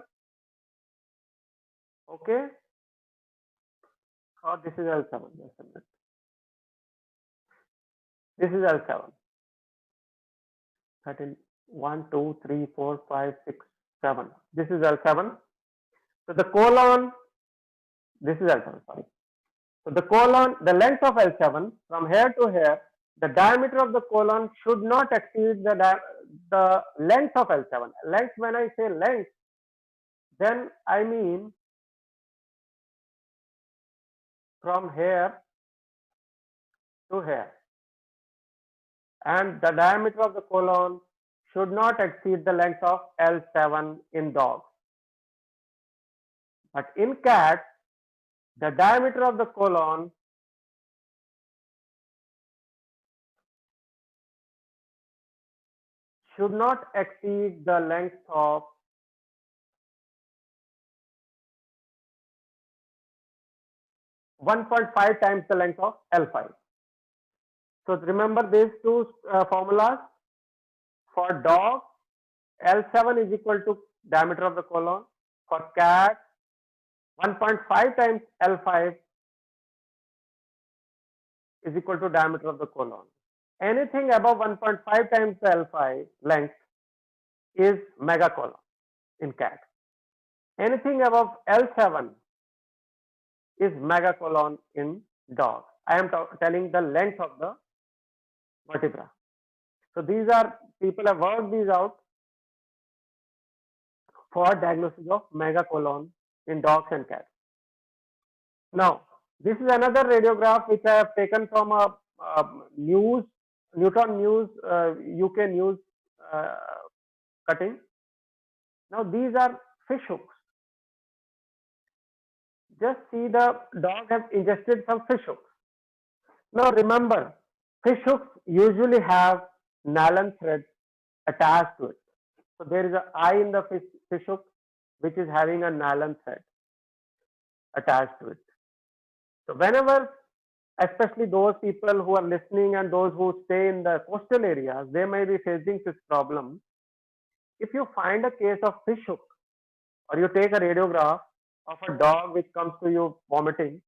Okay. Or this is L7. Just a minute. This is L7. 13, 1, 2, 3, 4, 5, 6, 7. This is L7. So the colon, this is L7, sorry. So the colon, the length of L7 from here to here, the diameter of the colon should not exceed the length of L7. Length, when I say length, then I mean from here to here. And the diameter of the colon should not exceed the length of L7 in dogs. But in cats, the diameter of the colon should not exceed the length of 1.5 times the length of L5. So remember these two formulas. For dog, L7 is equal to diameter of the colon. For cat, 1.5 times L5 is equal to diameter of the colon. Anything above 1.5 times the L5 length is megacolon in cat. Anything above L7 is megacolon in dog. I am telling the length of the vertebra. So these are, people have worked these out for diagnosis of megacolon in dogs and cats. Now, this is another radiograph which I have taken from a Newton News, UK news cutting. Now these are fish hooks. Just see, the dog has ingested some fish hooks. Now remember, fish hooks usually have nylon thread attached to it. So there is an eye in the fish hook which is having a nylon thread attached to it. So whenever, especially those people who are listening and those who stay in the coastal areas, they may be facing this problem. If you find a case of fish hook, or you take a radiograph of a dog which comes to you vomiting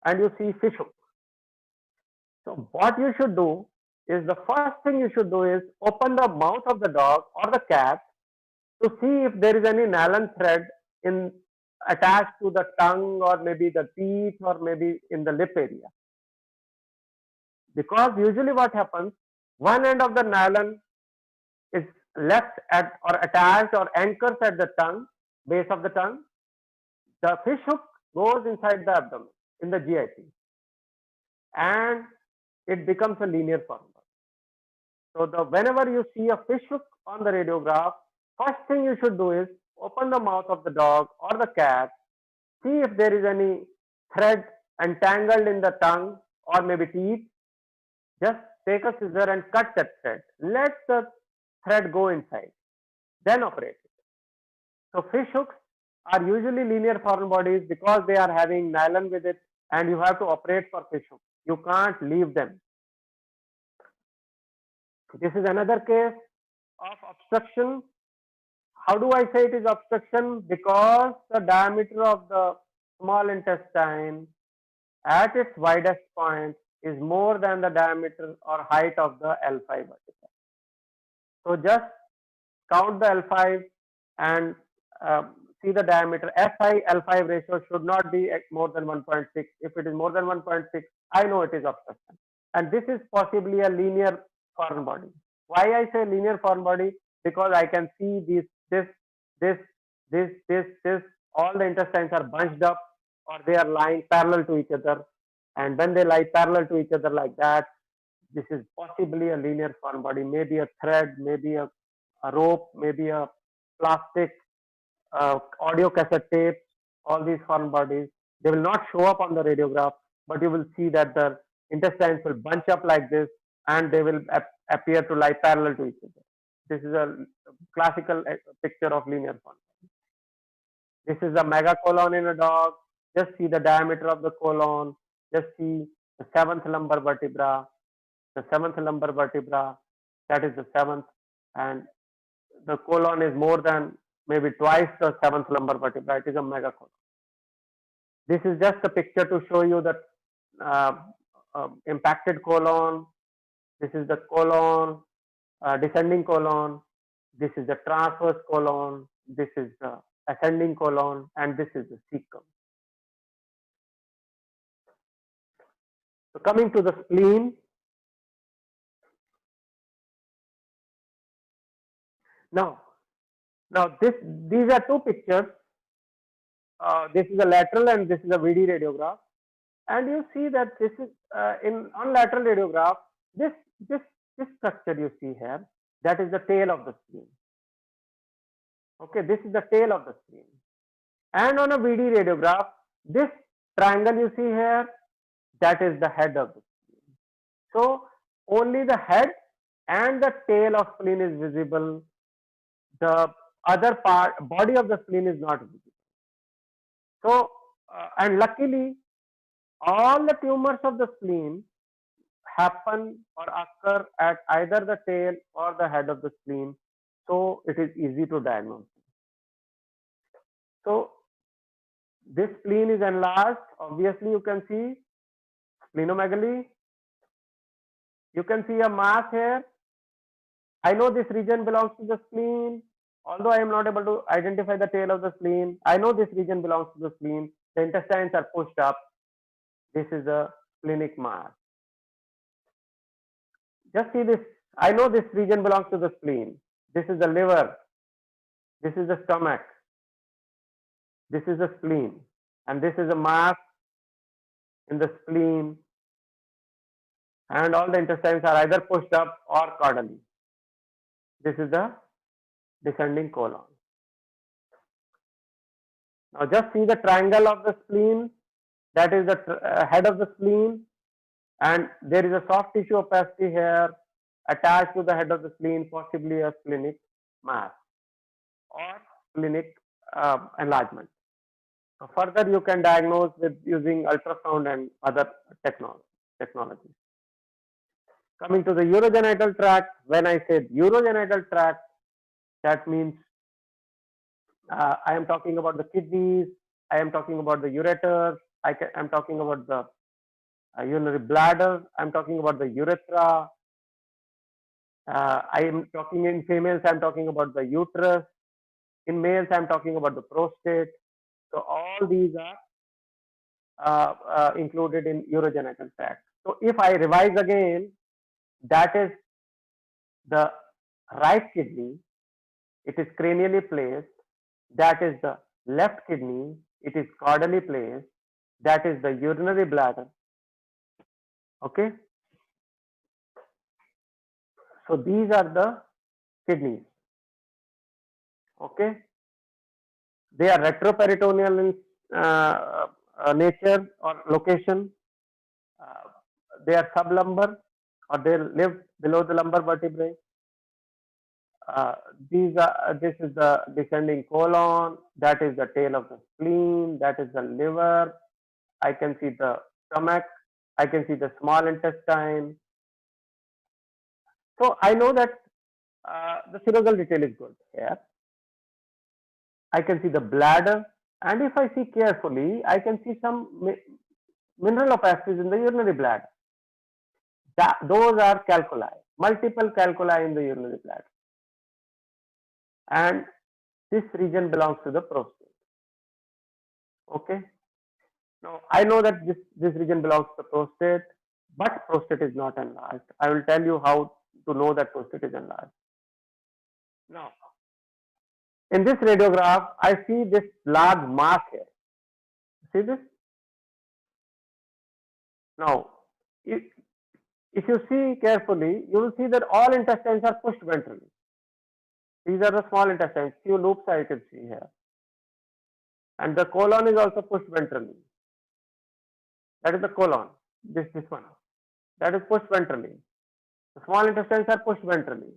and you see fish hook. So what you should do is, the first thing you should do is open the mouth of the dog or the cat to see if there is any nylon thread attached to the tongue or maybe the teeth or maybe in the lip area. Because usually what happens, one end of the nylon is left at or attached or anchors at the tongue, base of the tongue. The fish hook goes inside the abdomen in the GIT and it becomes a linear formula. So whenever you see a fish hook on the radiograph, first thing you should do is open the mouth of the dog or the cat, see if there is any thread entangled in the tongue or maybe teeth. Just take a scissor and cut that thread. Let the thread go inside. Then operate it. So fish hooks are usually linear foreign bodies because they are having nylon with it, and you have to operate for fish hooks. You can't leave them. This is another case of obstruction. How do I say it is obstruction? Because the diameter of the small intestine at its widest point is more than the diameter or height of the L5 vertebra. So just count the L5 and see the diameter. SI L5 ratio should not be more than 1.6. If it is more than 1.6, I know it is obstruction. And this is possibly a linear foreign body. Why I say linear foreign body? Because I can see this, all the intestines are bunched up or they are lying parallel to each other. And when they lie parallel to each other like that, this is possibly a linear foreign body, maybe a thread, maybe a rope, maybe a plastic, audio cassette tape, all these foreign bodies. They will not show up on the radiograph, but you will see that the intestines will bunch up like this and they will appear to lie parallel to each other. This is a classical picture of linear foreign body. This is the megacolon in a dog. Just see the diameter of the colon. Just see the seventh lumbar vertebra. The seventh lumbar vertebra, that is the seventh, and the colon is more than maybe twice the seventh lumbar vertebra. It is a megacolon. This is just a picture to show you the impacted colon. This is the colon, descending colon. This is the transverse colon. This is the ascending colon, and this is the cecum. So coming to the spleen. Now these are two pictures. This is a lateral and this is a VD radiograph, and you see that this is on lateral radiograph. This structure you see here, that is the tail of the spleen. Okay, this is the tail of the spleen, and on a VD radiograph, this triangle you see here, that is the head of the spleen. So only the head and the tail of spleen is visible. The other part, body of the spleen, is not visible. So, and luckily, all the tumors of the spleen happen or occur at either the tail or the head of the spleen. So, it is easy to diagnose. So, this spleen is enlarged. Obviously, you can see splenomegaly. You can see a mass here. I know this region belongs to the spleen. Although I am not able to identify the tail of the spleen, I know this region belongs to the spleen. The intestines are pushed up. This is a splenic mass. Just see this. I know this region belongs to the spleen. This is the liver. This is the stomach. This is the spleen. And this is a mass in the spleen. And all the intestines are either pushed up or caudally. This is the descending colon. Now just see the triangle of the spleen, that is the head of the spleen, and there is a soft tissue opacity here attached to the head of the spleen, possibly a splenic mass or splenic enlargement. So further you can diagnose with using ultrasound and other technologies. Coming to the urogenital tract, when I said urogenital tract, that means I am talking about the kidneys, I am talking about the ureters, I am talking about the urinary bladder, I am talking about the urethra, I am talking in females, I am talking about the uterus, in males I am talking about the prostate. So all these are included in urogenital tract. So if I revise again, that is the right kidney, it is cranially placed. That is the left kidney, it is caudally placed. That is the urinary bladder. Okay. So these are the kidneys. Okay. They are retroperitoneal in nature or location. They are sublumbar, or they live below the lumbar vertebrae. This is the descending colon. That is the tail of the spleen. That is the liver. I can see the stomach. I can see the small intestine. So I know that the serosal detail is good here. I can see the bladder, and if I see carefully, I can see some mineral opacities in the urinary bladder. Those are calculi, multiple calculi in the urinary bladder. And this region belongs to the prostate. Okay. Now I know that this region belongs to the prostate, but prostate is not enlarged. I will tell you how to know that prostate is enlarged. Now, in this radiograph, I see this large mass here. See this? Now, if you see carefully, you will see that all intestines are pushed ventrally. These are the small intestines, few loops I can see here. And the colon is also pushed ventrally. That is the colon, this one. That is pushed ventrally. The small intestines are pushed ventrally.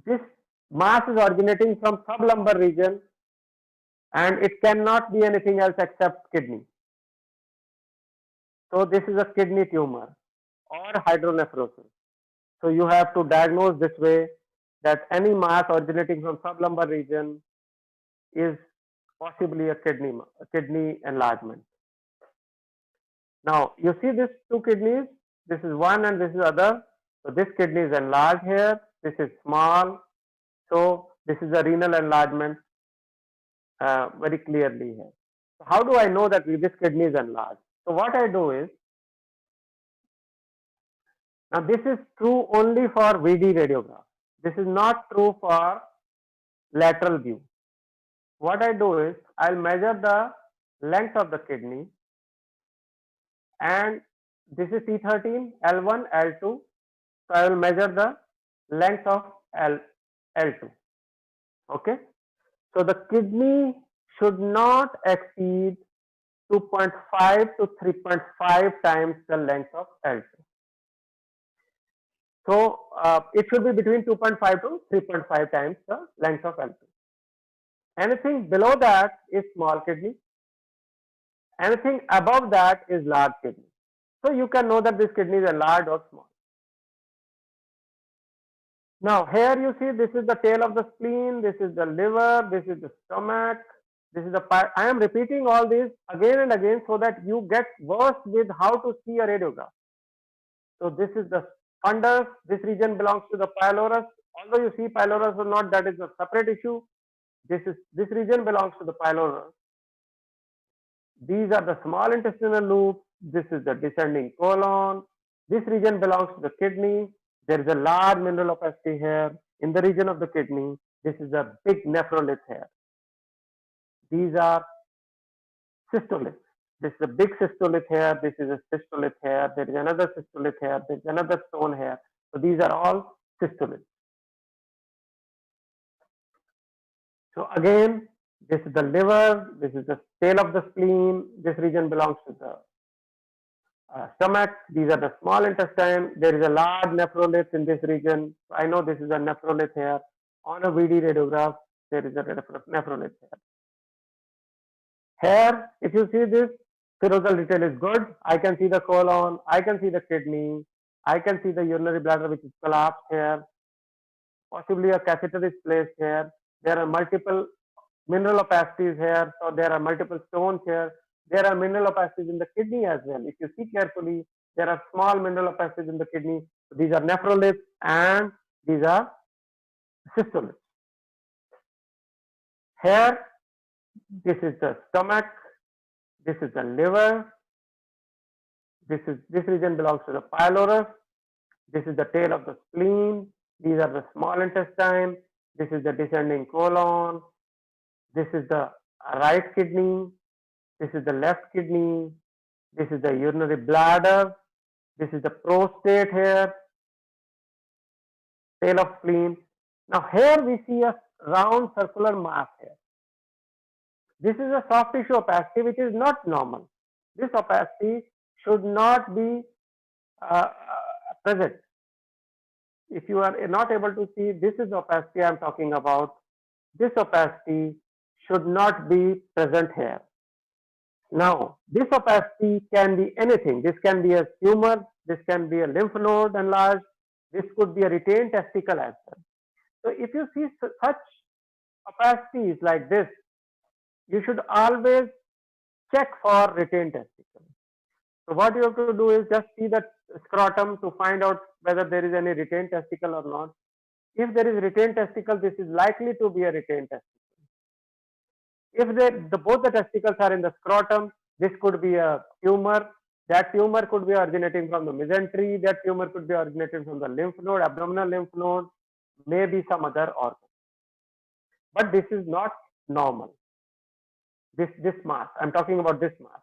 This mass is originating from sublumbar region, and it cannot be anything else except kidney. So this is a kidney tumor or hydronephrosis. So you have to diagnose this way, that any mass originating from sublumbar region is possibly a kidney enlargement. Now you see these two kidneys. This is one and this is other. So this kidney is enlarged here. This is small. So this is a renal enlargement very clearly here. So how do I know that this kidney is enlarged? So what I do is, now this is true only for VD radiograph. This is not true for lateral view. What I do is, I'll measure the length of the kidney, and this is T13, L1, L2. So I will measure the length of L2. Okay. So the kidney should not exceed 2.5 to 3.5 times the length of L2. So it should be between 2.5 to 3.5 times the length of L2. Anything below that is small kidney. Anything above that is large kidney. So you can know that this kidney is large or small. Now here you see, this is the tail of the spleen, this is the liver, this is the stomach, this is the I am repeating all these again and again so that you get versed with how to see a radiograph. So this is the fundus. This region belongs to the pylorus. Although you see pylorus or not, that is a separate issue. This region belongs to the pylorus. These are the small intestinal loops. This is the descending colon. This region belongs to the kidney. There is a large mineral opacity here in the region of the kidney. This is a big nephrolith here. These are cystoliths. This is a big cystolith here. This is a cystolith here. There is another cystolith here. There is another stone here. So these are all cystoliths. So again, this is the liver. This is the tail of the spleen. This region belongs to the stomach. These are the small intestine. There is a large nephrolith in this region. I know this is a nephrolith here. On a VD radiograph, there is a nephrolith here. Here, if you see this, serosal detail is good. I can see the colon. I can see the kidney. I can see the urinary bladder, which is collapsed here. Possibly a catheter is placed here. There are multiple mineral opacities here. So there are multiple stones here. There are mineral opacities in the kidney as well. If you see carefully, there are small mineral opacities in the kidney. So these are nephroliths and these are cystoliths. Here, this is the stomach. This is the liver. This region belongs to the pylorus. This is the tail of the spleen. These are the small intestine. This is the descending colon. This is the right kidney. This is the left kidney. This is the urinary bladder. This is the prostate here. Tail of spleen. Now here we see a round circular mass here. This is a soft tissue opacity which is not normal. This opacity should not be present. If you are not able to see, this is the opacity I am talking about. This opacity should not be present here. Now, this opacity can be anything. This can be a tumor, this can be a lymph node enlarged, this could be a retained testicle as well. So, if you see such opacities like this, you should always check for retained testicle. So, what you have to do is just see the scrotum to find out whether there is any retained testicle or not. If there is retained testicle, this is likely to be a retained testicle. If both the testicles are in the scrotum, this could be a tumor. That tumor could be originating from the mesentery. That tumor could be originating from the lymph node, abdominal lymph node, maybe some other organ. But this is not normal. This mass, I'm talking about this mass.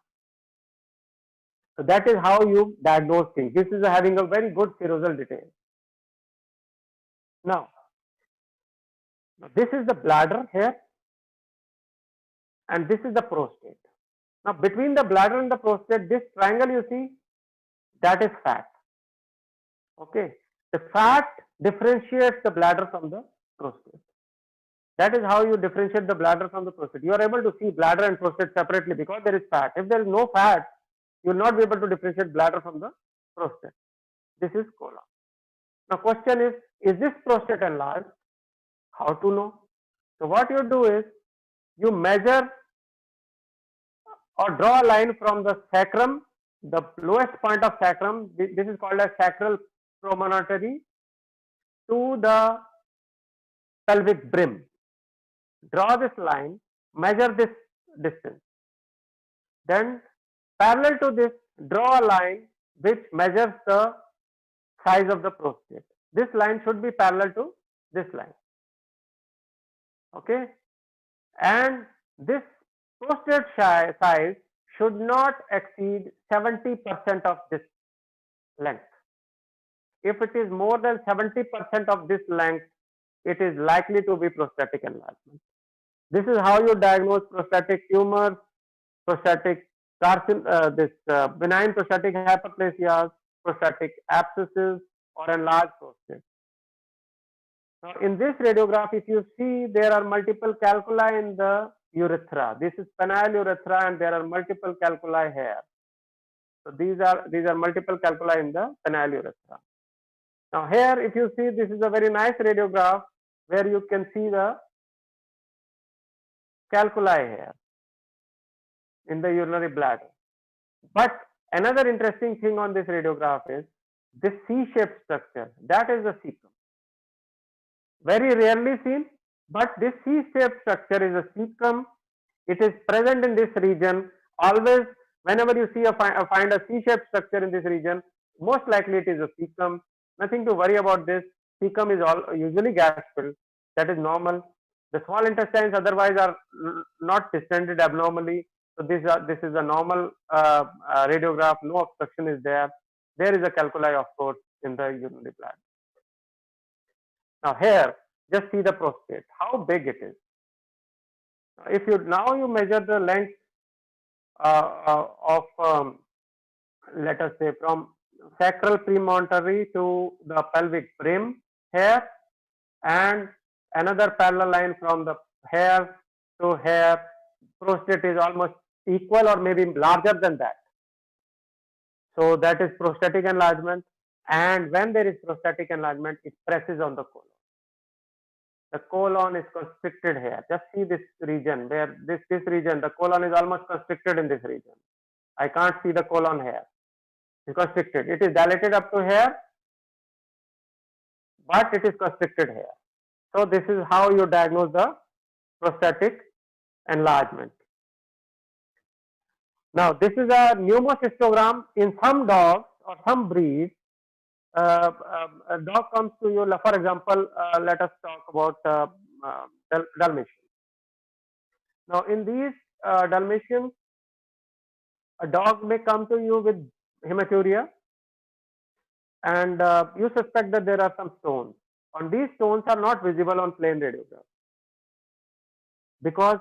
So that is how you diagnose things. This is having a very good serosal detail. Now, this is the bladder here, and this is the prostate. Now, between the bladder and the prostate, this triangle you see, that is fat. Okay, the fat differentiates the bladder from the prostate. That is how you differentiate the bladder from the prostate. You are able to see bladder and prostate separately because there is fat. If there is no fat, you will not be able to differentiate bladder from the prostate. This is colon. Now, question is this prostate enlarged? How to know? So, what you do is you measure or draw a line from the sacrum, the lowest point of sacrum. This is called as sacral promontory, to the pelvic brim. Draw this line, measure this distance. Then parallel to this, draw a line which measures the size of the prostate. This line should be parallel to this line. Okay, and this prostate size should not exceed 70% of this length. If it is more than 70% of this length, it is likely to be prostatic enlargement. This is how you diagnose prostatic tumors, prostatic benign prostatic hyperplasias, prostatic abscesses, or enlarged prostate. Now, in this radiograph, if you see, there are multiple calculi in the urethra. This is penile urethra, and there are multiple calculi here. So these are multiple calculi in the penile urethra. Now here, if you see, this is a very nice radiograph where you can see the calculi here in the urinary bladder. But another interesting thing on this radiograph is this C-shaped structure. That is the cecum. Very rarely seen, but this C-shaped structure is a cecum. It is present in this region. Always, whenever you see find a C-shaped structure in this region, most likely it is a cecum. Nothing to worry about this. Cecum is usually gas-filled. That is normal. The small intestines otherwise are not distended abnormally. So this is a normal radiograph. No obstruction is there. There is a calculi, of course, in the urinary bladder. Now here, just see the prostate, how big it is. If you measure the length of let us say from sacral premonitory to the pelvic brim here, and another parallel line from the hair to hair, prostate is almost equal or maybe larger than that. So that is prostatic enlargement, and when there is prostatic enlargement, it presses on the colon. The colon is constricted here. Just see this region where this region, the colon is almost constricted in this region. I can't see the colon here. It's constricted. It is dilated up to here, but it is constricted here. So this is how you diagnose the prostatic enlargement. Now this is a pneumocystogram. In some dogs or some breeds, a dog comes to you, for example, let us talk about Dalmatian. Now in these Dalmatians, a dog may come to you with hematuria, and you suspect that there are some stones. And these stones are not visible on plain radiograph because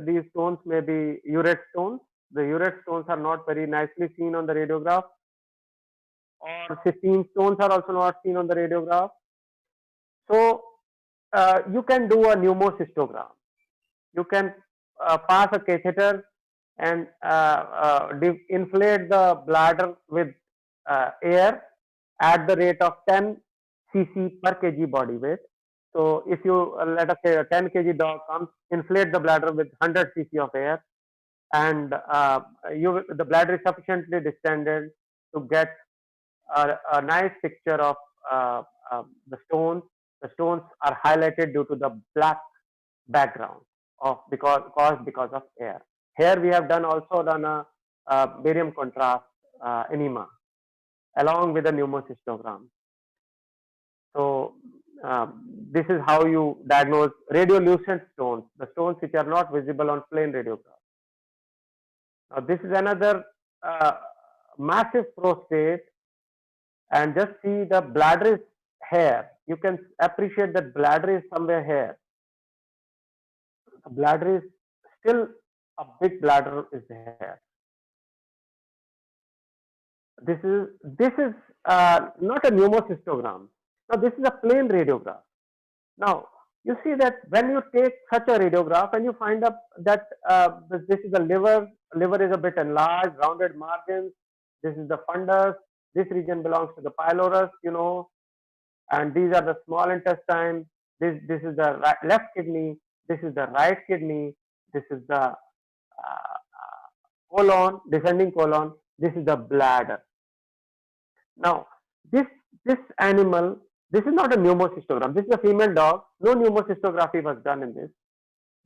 these stones may be urate stones. The urate stones are not very nicely seen on the radiograph, or cystine stones are also not seen on the radiograph. So you can do a pneumocystogram. You can pass a catheter and inflate the bladder with air at the rate of 10 cc per kg body weight. So if you let us say a 10 kg dog comes, inflate the bladder with 100 cc of air, and the bladder is sufficiently distended to get a nice picture of the stones. The stones are highlighted due to the black background caused because of air. Here we have also done a barium contrast enema along with a pneumocystogram. So this is how you diagnose radiolucent stones, the stones which are not visible on plain radiograph. Now this is another massive prostate, and just see the bladder is here. You can appreciate that bladder is somewhere here. The bladder is still a big bladder is here. This is not a pneumocystogram. Now this is a plain radiograph. Now you see that when you take such a radiograph and you find out that this is the liver is a bit enlarged, rounded margins. This is the fundus. This region belongs to the pylorus, and these are the small intestine. This is the left kidney. This is the right kidney. This is the colon, descending colon. This is the bladder. Now, this animal, this is not a pneumocystogram. This is a female dog. No pneumocystography was done in this,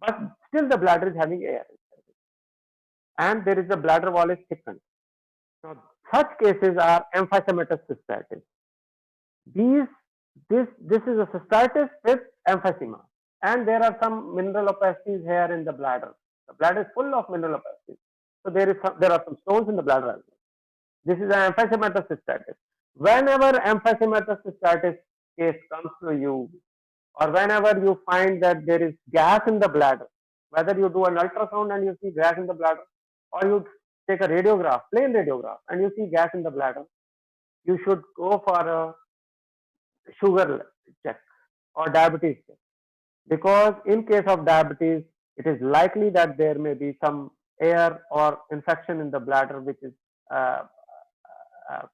but still the bladder is having air, and there is the bladder wall is thickened. Now, such cases are emphysematous cystitis. This is a cystitis with emphysema, and there are some mineral opacities here in the bladder. The bladder is full of mineral opacities. So there are some stones in the bladder as well. This is an emphysematous cystitis. Whenever emphysematous cystitis case comes to you, or whenever you find that there is gas in the bladder, whether you do an ultrasound and you see gas in the bladder, or you take a radiograph, plain radiograph, and you see gas in the bladder, you should go for a sugar check or diabetes check. Because in case of diabetes, it is likely that there may be some air or infection in the bladder which is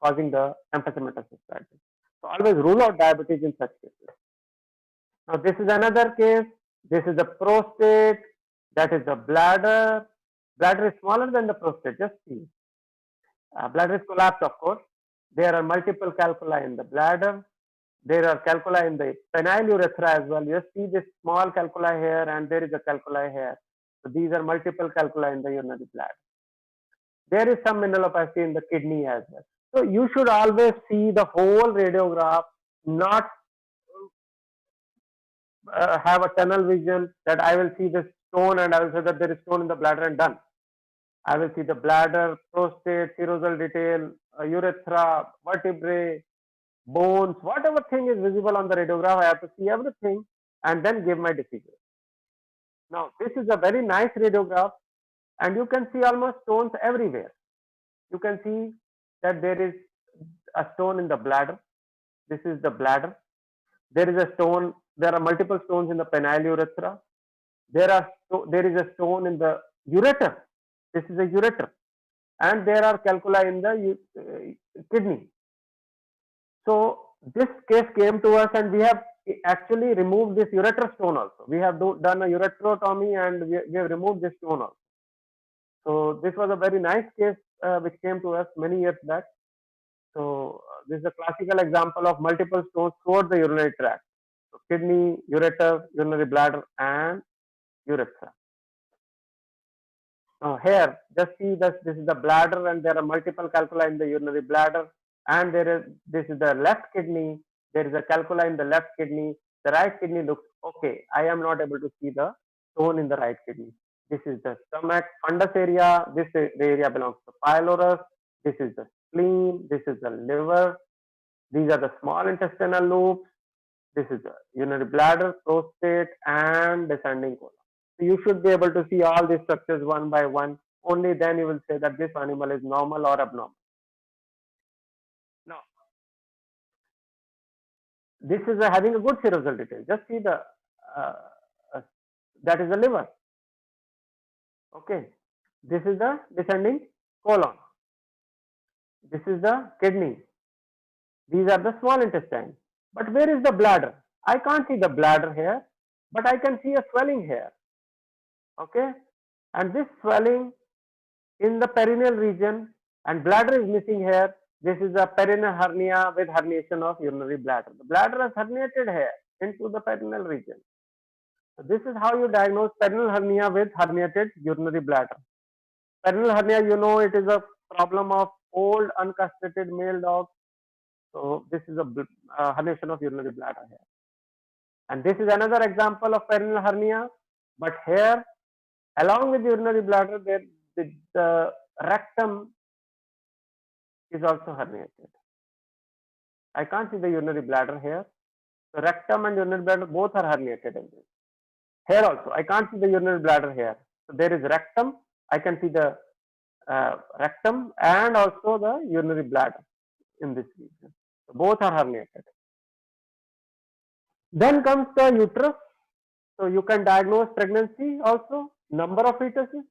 causing the emphysematous cystitis. So always rule out diabetes in such cases. Now this is another case. This is the prostate. That is the bladder. Bladder is smaller than the prostate. Just see. Bladder is collapsed, of course. There are multiple calculi in the bladder. There are calculi in the penile urethra as well. You see this small calculi here, and there is a calculi here. So these are multiple calculi in the urinary bladder. There is some mineral opacity in the kidney as well. So you should always see the whole radiograph, not have a tunnel vision that I will see this stone and I will say that there is stone in the bladder and done. I will see the bladder, prostate, serosal detail, urethra, vertebrae, bones, whatever thing is visible on the radiograph. I have to see everything and then give my decision. Now this is a very nice radiograph, and you can see almost stones everywhere. You can see that there is a stone in the bladder. This is the bladder. There is a stone. There are multiple stones in the penile urethra. There is a stone in the ureter. This is a ureter, and there are calculi in the kidney. So this case came to us, and we have actually removed this ureter stone also. We have done a ureterotomy, and we have removed this stone also. So this was a very nice case which came to us many years back. So this is a classical example of multiple stones throughout the urinary tract. So kidney, ureter, urinary bladder, and urethra. Now here, just see this is the bladder, and there are multiple calculi in the urinary bladder, and this is the left kidney. There is a calculi in the left kidney. The right kidney looks okay. I am not able to see the stone in the right kidney. This is the stomach, fundus area. This area belongs to pylorus. This is the spleen. This is the liver. These are the small intestinal loops. This is the urinary bladder, prostate, and descending colon. You should be able to see all these structures one by one. Only then you will say that this animal is normal or abnormal. Now, this is having a good serosal detail. Just see the that is the liver. Okay, this is the descending colon. This is the kidney. These are the small intestine. But where is the bladder? I can't see the bladder here, but I can see a swelling here. Okay, and this swelling in the perineal region, and bladder is missing here. This is a perineal hernia with herniation of urinary bladder. The bladder is herniated here into the perineal region. So this is how you diagnose perineal hernia with herniated urinary bladder. Perineal hernia, you know, it is a problem of old uncastrated male dogs. So this is a herniation of urinary bladder here. And this is another example of perineal hernia, but here, along with urinary bladder, the rectum is also herniated. I can't see the urinary bladder here. So rectum and urinary bladder both are herniated in this. Here also, I can't see the urinary bladder here. So there is rectum. I can see the rectum and also the urinary bladder in this region. So both are herniated. Then comes the uterus. So you can diagnose pregnancy also, number of fetuses.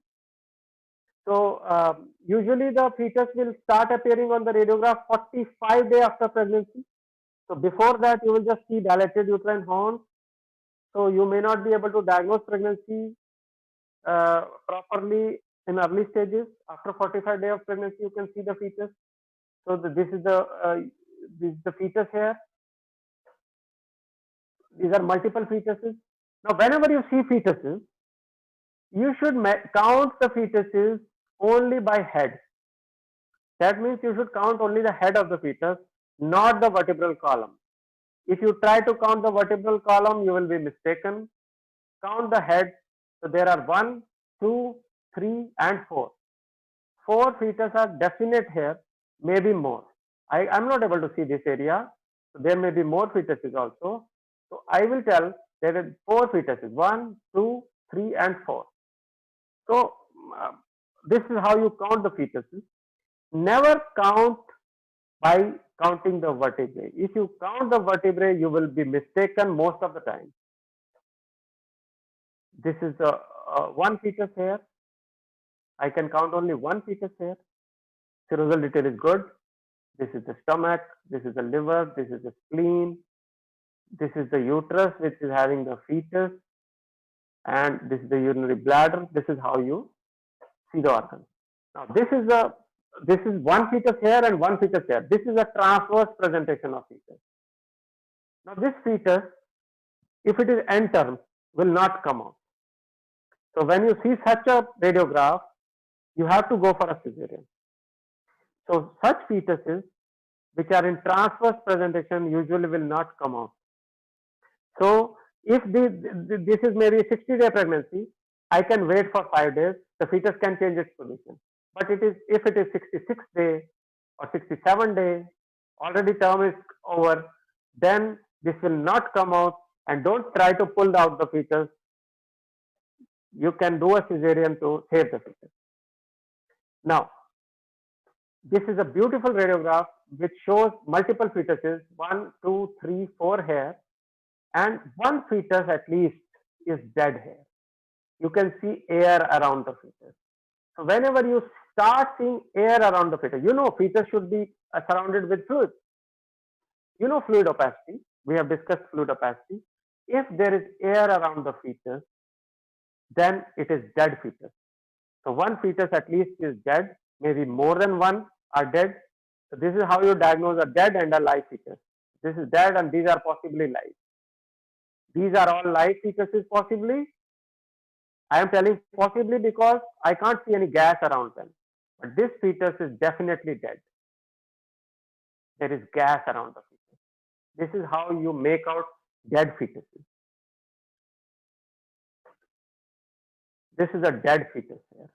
So usually the fetus will start appearing on the radiograph 45 days after pregnancy. So before that you will just see dilated uterine horns. So you may not be able to diagnose pregnancy properly in early stages. After 45 days of pregnancy you can see the fetus. So this is the fetus here. These are multiple fetuses. Now whenever you see fetuses, you should count the fetuses only by head. That means you should count only the head of the fetus, not the vertebral column. If you try to count the vertebral column, you will be mistaken. Count the head. So there are 1, 2, 3 and 4. 4 fetuses are definite here, maybe more. I am not able to see this area. So there may be more fetuses also. So I will tell there are 4 fetuses, 1, 2, 3 and 4. So this is how you count the fetuses. Never count by counting the vertebrae. If you count the vertebrae, you will be mistaken most of the time. This is the one fetus here. I can count only one fetus here. Serosal detail is good. This is the stomach. This is the liver. This is the spleen. This is the uterus, which is having the fetus. And this is the urinary bladder. This is how you see the organ. Now this is one fetus here and one fetus here. This is a transverse presentation of fetus. Now this fetus, if it is end-term, will not come out. So when you see such a radiograph, you have to go for a cesarean. So such fetuses which are in transverse presentation usually will not come out. So if this is maybe a 60-day pregnancy, I can wait for 5 days. The fetus can change its position. But if it is 66 day or 67 day, already term is over, then this will not come out, and don't try to pull out the fetus. You can do a cesarean to save the fetus. Now, this is a beautiful radiograph which shows multiple fetuses, 1, 2, 3, 4 here, and one fetus at least is dead here. You can see air around the fetus. So whenever you start seeing air around the fetus, you know fetus should be surrounded with fluid. You know fluid opacity. We have discussed fluid opacity. If there is air around the fetus, then it is dead fetus. So one fetus at least is dead. Maybe more than one are dead. So this is how you diagnose a dead and a live fetus. This is dead and these are possibly live. These are all live fetuses possibly. I am telling possibly because I can't see any gas around them. But this fetus is definitely dead. There is gas around the fetus. This is how you make out dead fetuses. This is a dead fetus here.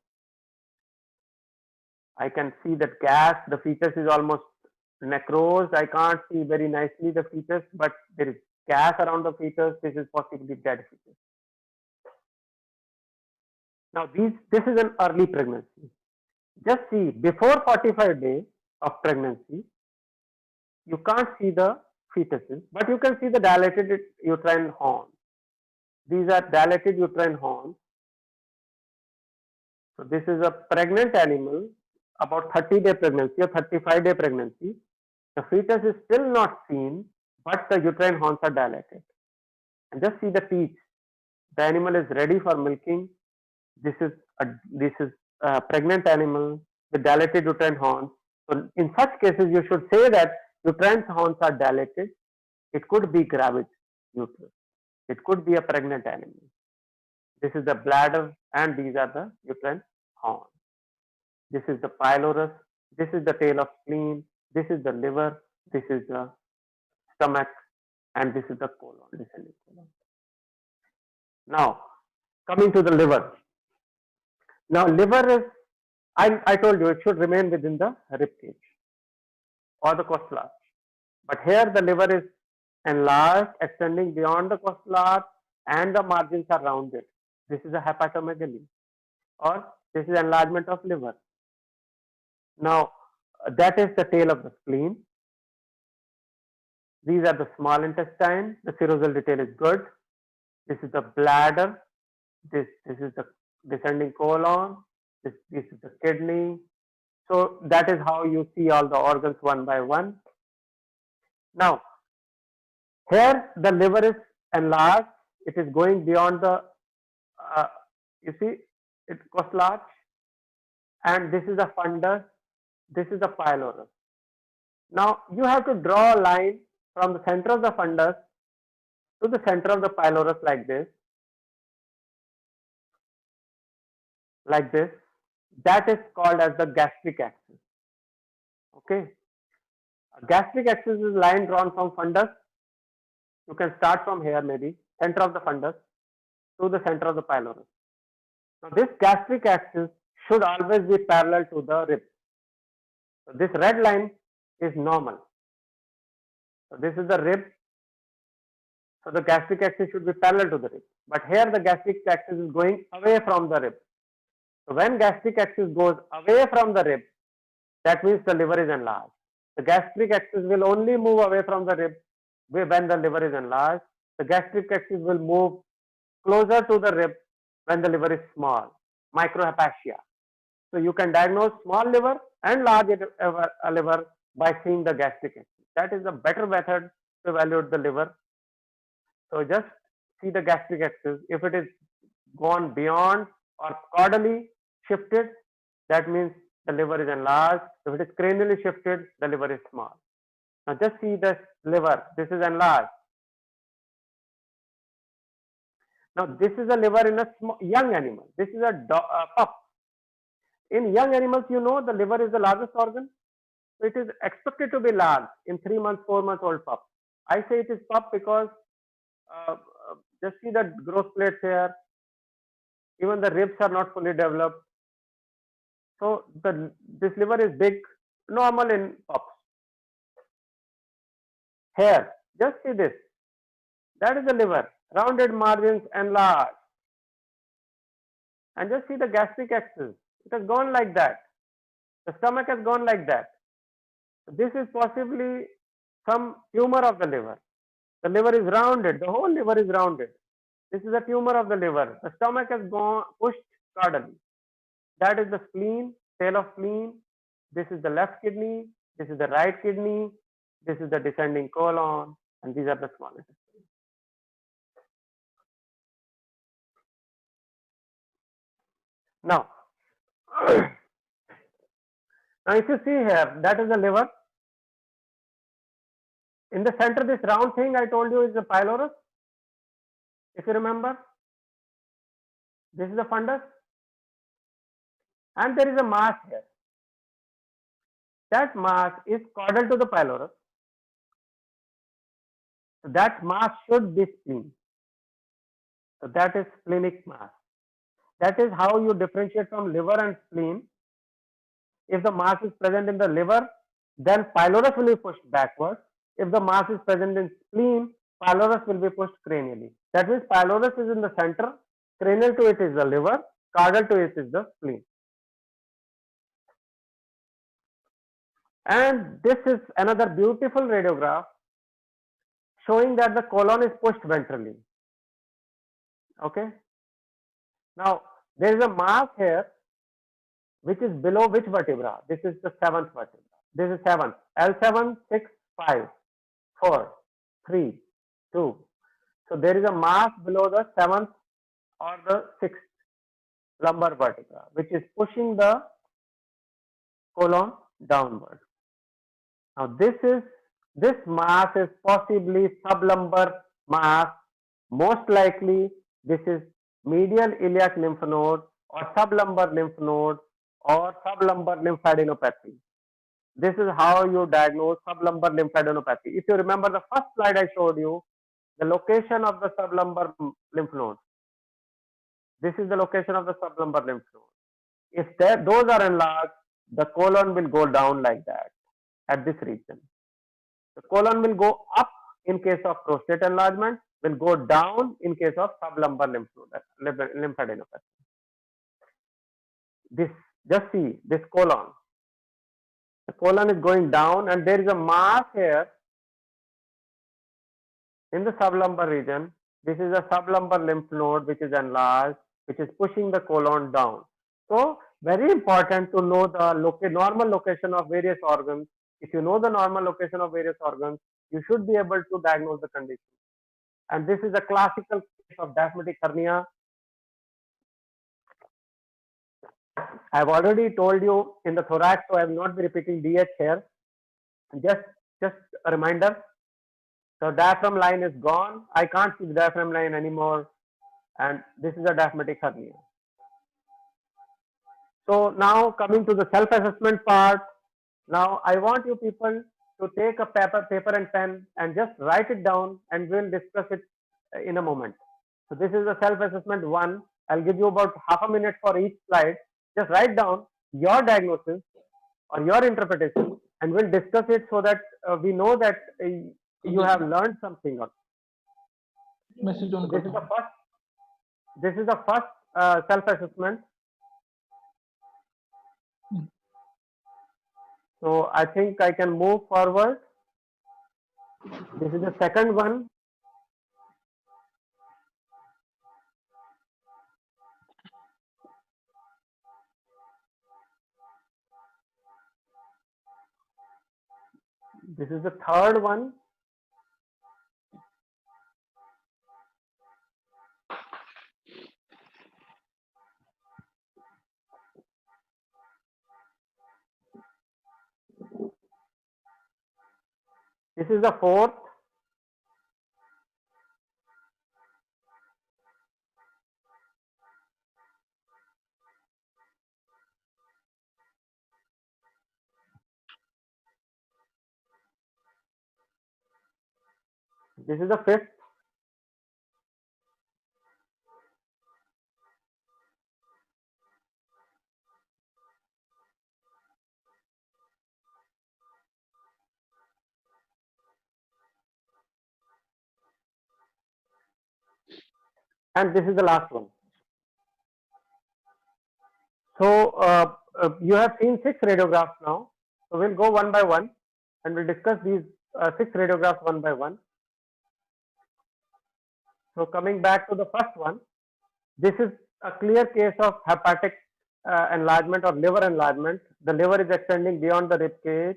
I can see that gas, the fetus is almost necrosed. I can't see very nicely the fetus, but there is gas around the fetus. This is possibly dead fetus. Now this is an early pregnancy. Just see, before 45 days of pregnancy, you can't see the fetuses, but you can see the dilated uterine horn. These are dilated uterine horns. So this is a pregnant animal, about 30-day pregnancy or 35-day pregnancy. The fetus is still not seen, but the uterine horns are dilated. And just see the teeth. The animal is ready for milking. This is a pregnant animal with dilated uterine horns. So in such cases, you should say that uterine horns are dilated. It could be gravid uterus. It could be a pregnant animal. This is the bladder and these are the uterine horns. This is the pylorus. This is the tail of spleen. This is the liver. This is the stomach. And this is the colon, descending colon. Now, coming to the liver. Now, liver is, I told you, it should remain within the rib cage or the costal arch. But here the liver is enlarged, extending beyond the costal arch, and the margins are rounded. This is a hepatomegaly, or this is enlargement of liver. Now, that is the tail of the spleen. These are the small intestine. The serosal detail is good. This is the bladder. This is the descending colon. This is the kidney. So that is how you see all the organs one by one. Now, here the liver is enlarged. It is going beyond the, you see, it's costal arch. And this is the fundus. This is the pylorus. Now, you have to draw a line from the center of the fundus to the center of the pylorus like this. Like this. That is called as the gastric axis. Okay. A gastric axis is a line drawn from fundus. You can start from here maybe, center of the fundus to the center of the pylorus. Now this gastric axis should always be parallel to the rib. So this red line is normal. So this is the rib. So the gastric axis should be parallel to the rib. But here the gastric axis is going away from the rib. So when gastric axis goes away from the rib, that means the liver is enlarged. The gastric axis will only move away from the rib when the liver is enlarged. The gastric axis will move closer to the rib when the liver is small, microhepatia. So you can diagnose small liver and large liver by seeing the gastric axis. That is a better method to evaluate the liver. So just see the gastric axis. If it is gone beyond or caudally shifted, that means the liver is enlarged. If it is cranially shifted, the liver is small. Now just see this liver. This is enlarged. Now this is a liver in a young animal. This is a pup. In young animals, you know, the liver is the largest organ. So it is expected to be large in 3 months, 4 months old pup. I say it is pup because just see the growth plates here. Even the ribs are not fully developed. So this liver is big, normal in pups. Here, just see this. That is the liver, rounded margins enlarged. And just see the gastric axis. It has gone like that. The stomach has gone like that. This is possibly some tumor of the liver. The liver is rounded. The whole liver is rounded. This is a tumor of the liver. The stomach has gone pushed caudally. That is the spleen, tail of spleen. This is the left kidney. This is the right kidney. This is the descending colon. And these are the small intestines. Now, if you see here, that is the liver. In the center, this round thing I told you is the pylorus. If you remember, this is the fundus. And there is a mass here. That mass is caudal to the pylorus. So that mass should be spleen. So that is splenic mass. That is how you differentiate from liver and spleen. If the mass is present in the liver, then pylorus will be pushed backwards. If the mass is present in spleen, pylorus will be pushed cranially. That means pylorus is in the center, cranial to it is the liver, caudal to it is the spleen. And this is another beautiful radiograph showing that the colon is pushed ventrally. Okay. Now there is a mass here which is below which vertebra? This is the seventh vertebra. This is seventh. L7, 6, 5, 4, 3, 2. So there is a mass below the seventh or the sixth lumbar vertebra, which is pushing the colon downward. Now this mass is possibly sublumbar mass. Most likely this is medial iliac lymph node or sublumbar lymph node or sublumbar lymphadenopathy. This is how you diagnose sublumbar lymphadenopathy. If you remember the first slide I showed you, the location of the sublumbar lymph node. This is the location of the sublumbar lymph node. If those are enlarged, the colon will go down like that at this region. The colon will go up in case of prostate enlargement, will go down in case of sublumbar lymph node, lymphadenopathy. This, just see this colon. The colon is going down and there is a mass here in the sublumbar region. This is a sublumbar lymph node which is enlarged, which is pushing the colon down. So very important to know the normal location of various organs. If you know the normal location of various organs, you should be able to diagnose the condition. And this is a classical case of diaphragmatic hernia. I have already told you in the thorax, so I will not be repeating DH here. Just a reminder. So diaphragm line is gone. I can't see the diaphragm line anymore. And this is a diaphragmatic hernia. So now coming to the self-assessment part. Now I want you people to take a paper and pen and just write it down, and we'll discuss it in a moment. So this is the self-assessment 1. I'll give you about half a minute for each slide. Just write down your diagnosis or your interpretation, and we'll discuss it so that we know that you have learned something. Message on. This is the first self-assessment. So I think I can move forward. This is the second one. This is the third one. This is the fourth. This is the fifth. And this is the last one. So you have seen 6 radiographs now. So we'll go one by one and we'll discuss these 6 radiographs one by one. So coming back to the first one, this is a clear case of hepatic enlargement or liver enlargement. The liver is extending beyond the rib cage,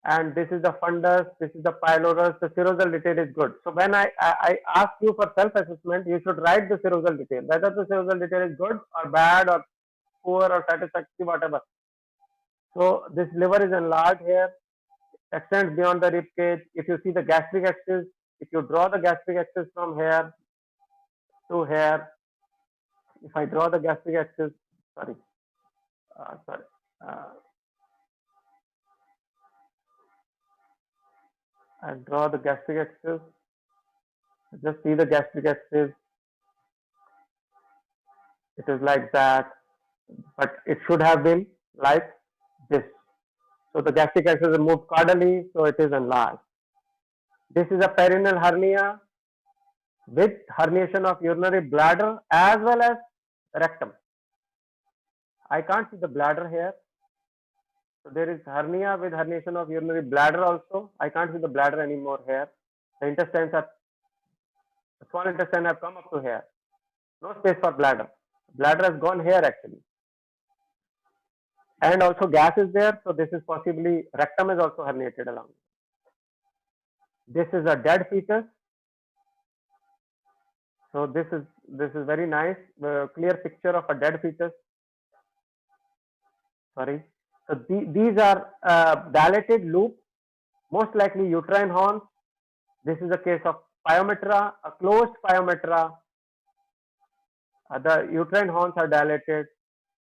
and this is the fundus, this is the pylorus. The serosal detail is good. So when I ask you for self-assessment, you should write the serosal detail, whether the serosal detail is good or bad or poor or satisfactory, whatever. So this liver is enlarged here, extends beyond the rib cage. If you see the gastric axis, if you draw the gastric axis from here to here, if I draw the gastric axis, I draw the gastric axis. Just see the gastric axis. It is like that, but it should have been like this. So the gastric axis is moved caudally, so it is enlarged. This is a perineal hernia with herniation of urinary bladder as well as rectum. I can't see the bladder here. So there is hernia with herniation of urinary bladder also. I can't see the bladder anymore here. The intestines are, the small intestine have come up to here. No space for bladder. Bladder has gone here actually. And also gas is there. So this is possibly, rectum is also herniated along. This is a dead fetus. So this is very nice, clear picture of a dead fetus. Sorry. So these are dilated loop, most likely uterine horns. This is a case of pyometra, a closed pyometra. The uterine horns are dilated.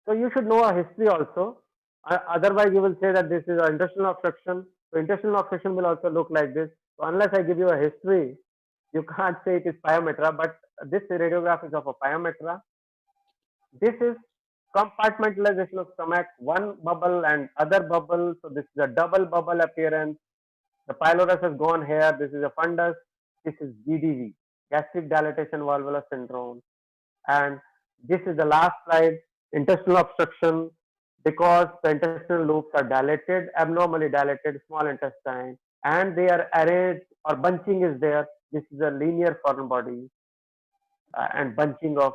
So you should know a history also. Otherwise, you will say that this is an intestinal obstruction. So intestinal obstruction will also look like this. So unless I give you a history, you can't say it is pyometra. But this radiograph is of a pyometra. This is compartmentalization of stomach, one bubble and other bubble. So this is a double bubble appearance. The pylorus has gone here. This is a fundus. This is GDV, gastric dilatation valvular syndrome. And this is the last slide, intestinal obstruction, because the intestinal loops are dilated, abnormally dilated, small intestine, and they are arranged or bunching is there. This is a linear foreign body and bunching of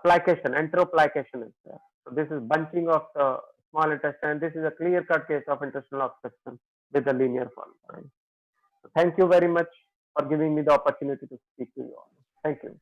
plication, enteroplication is there. So this is bunching of the small intestine. This is a clear-cut case of intestinal obstruction with a linear foreign body. So thank you very much for giving me the opportunity to speak to you all. Thank you.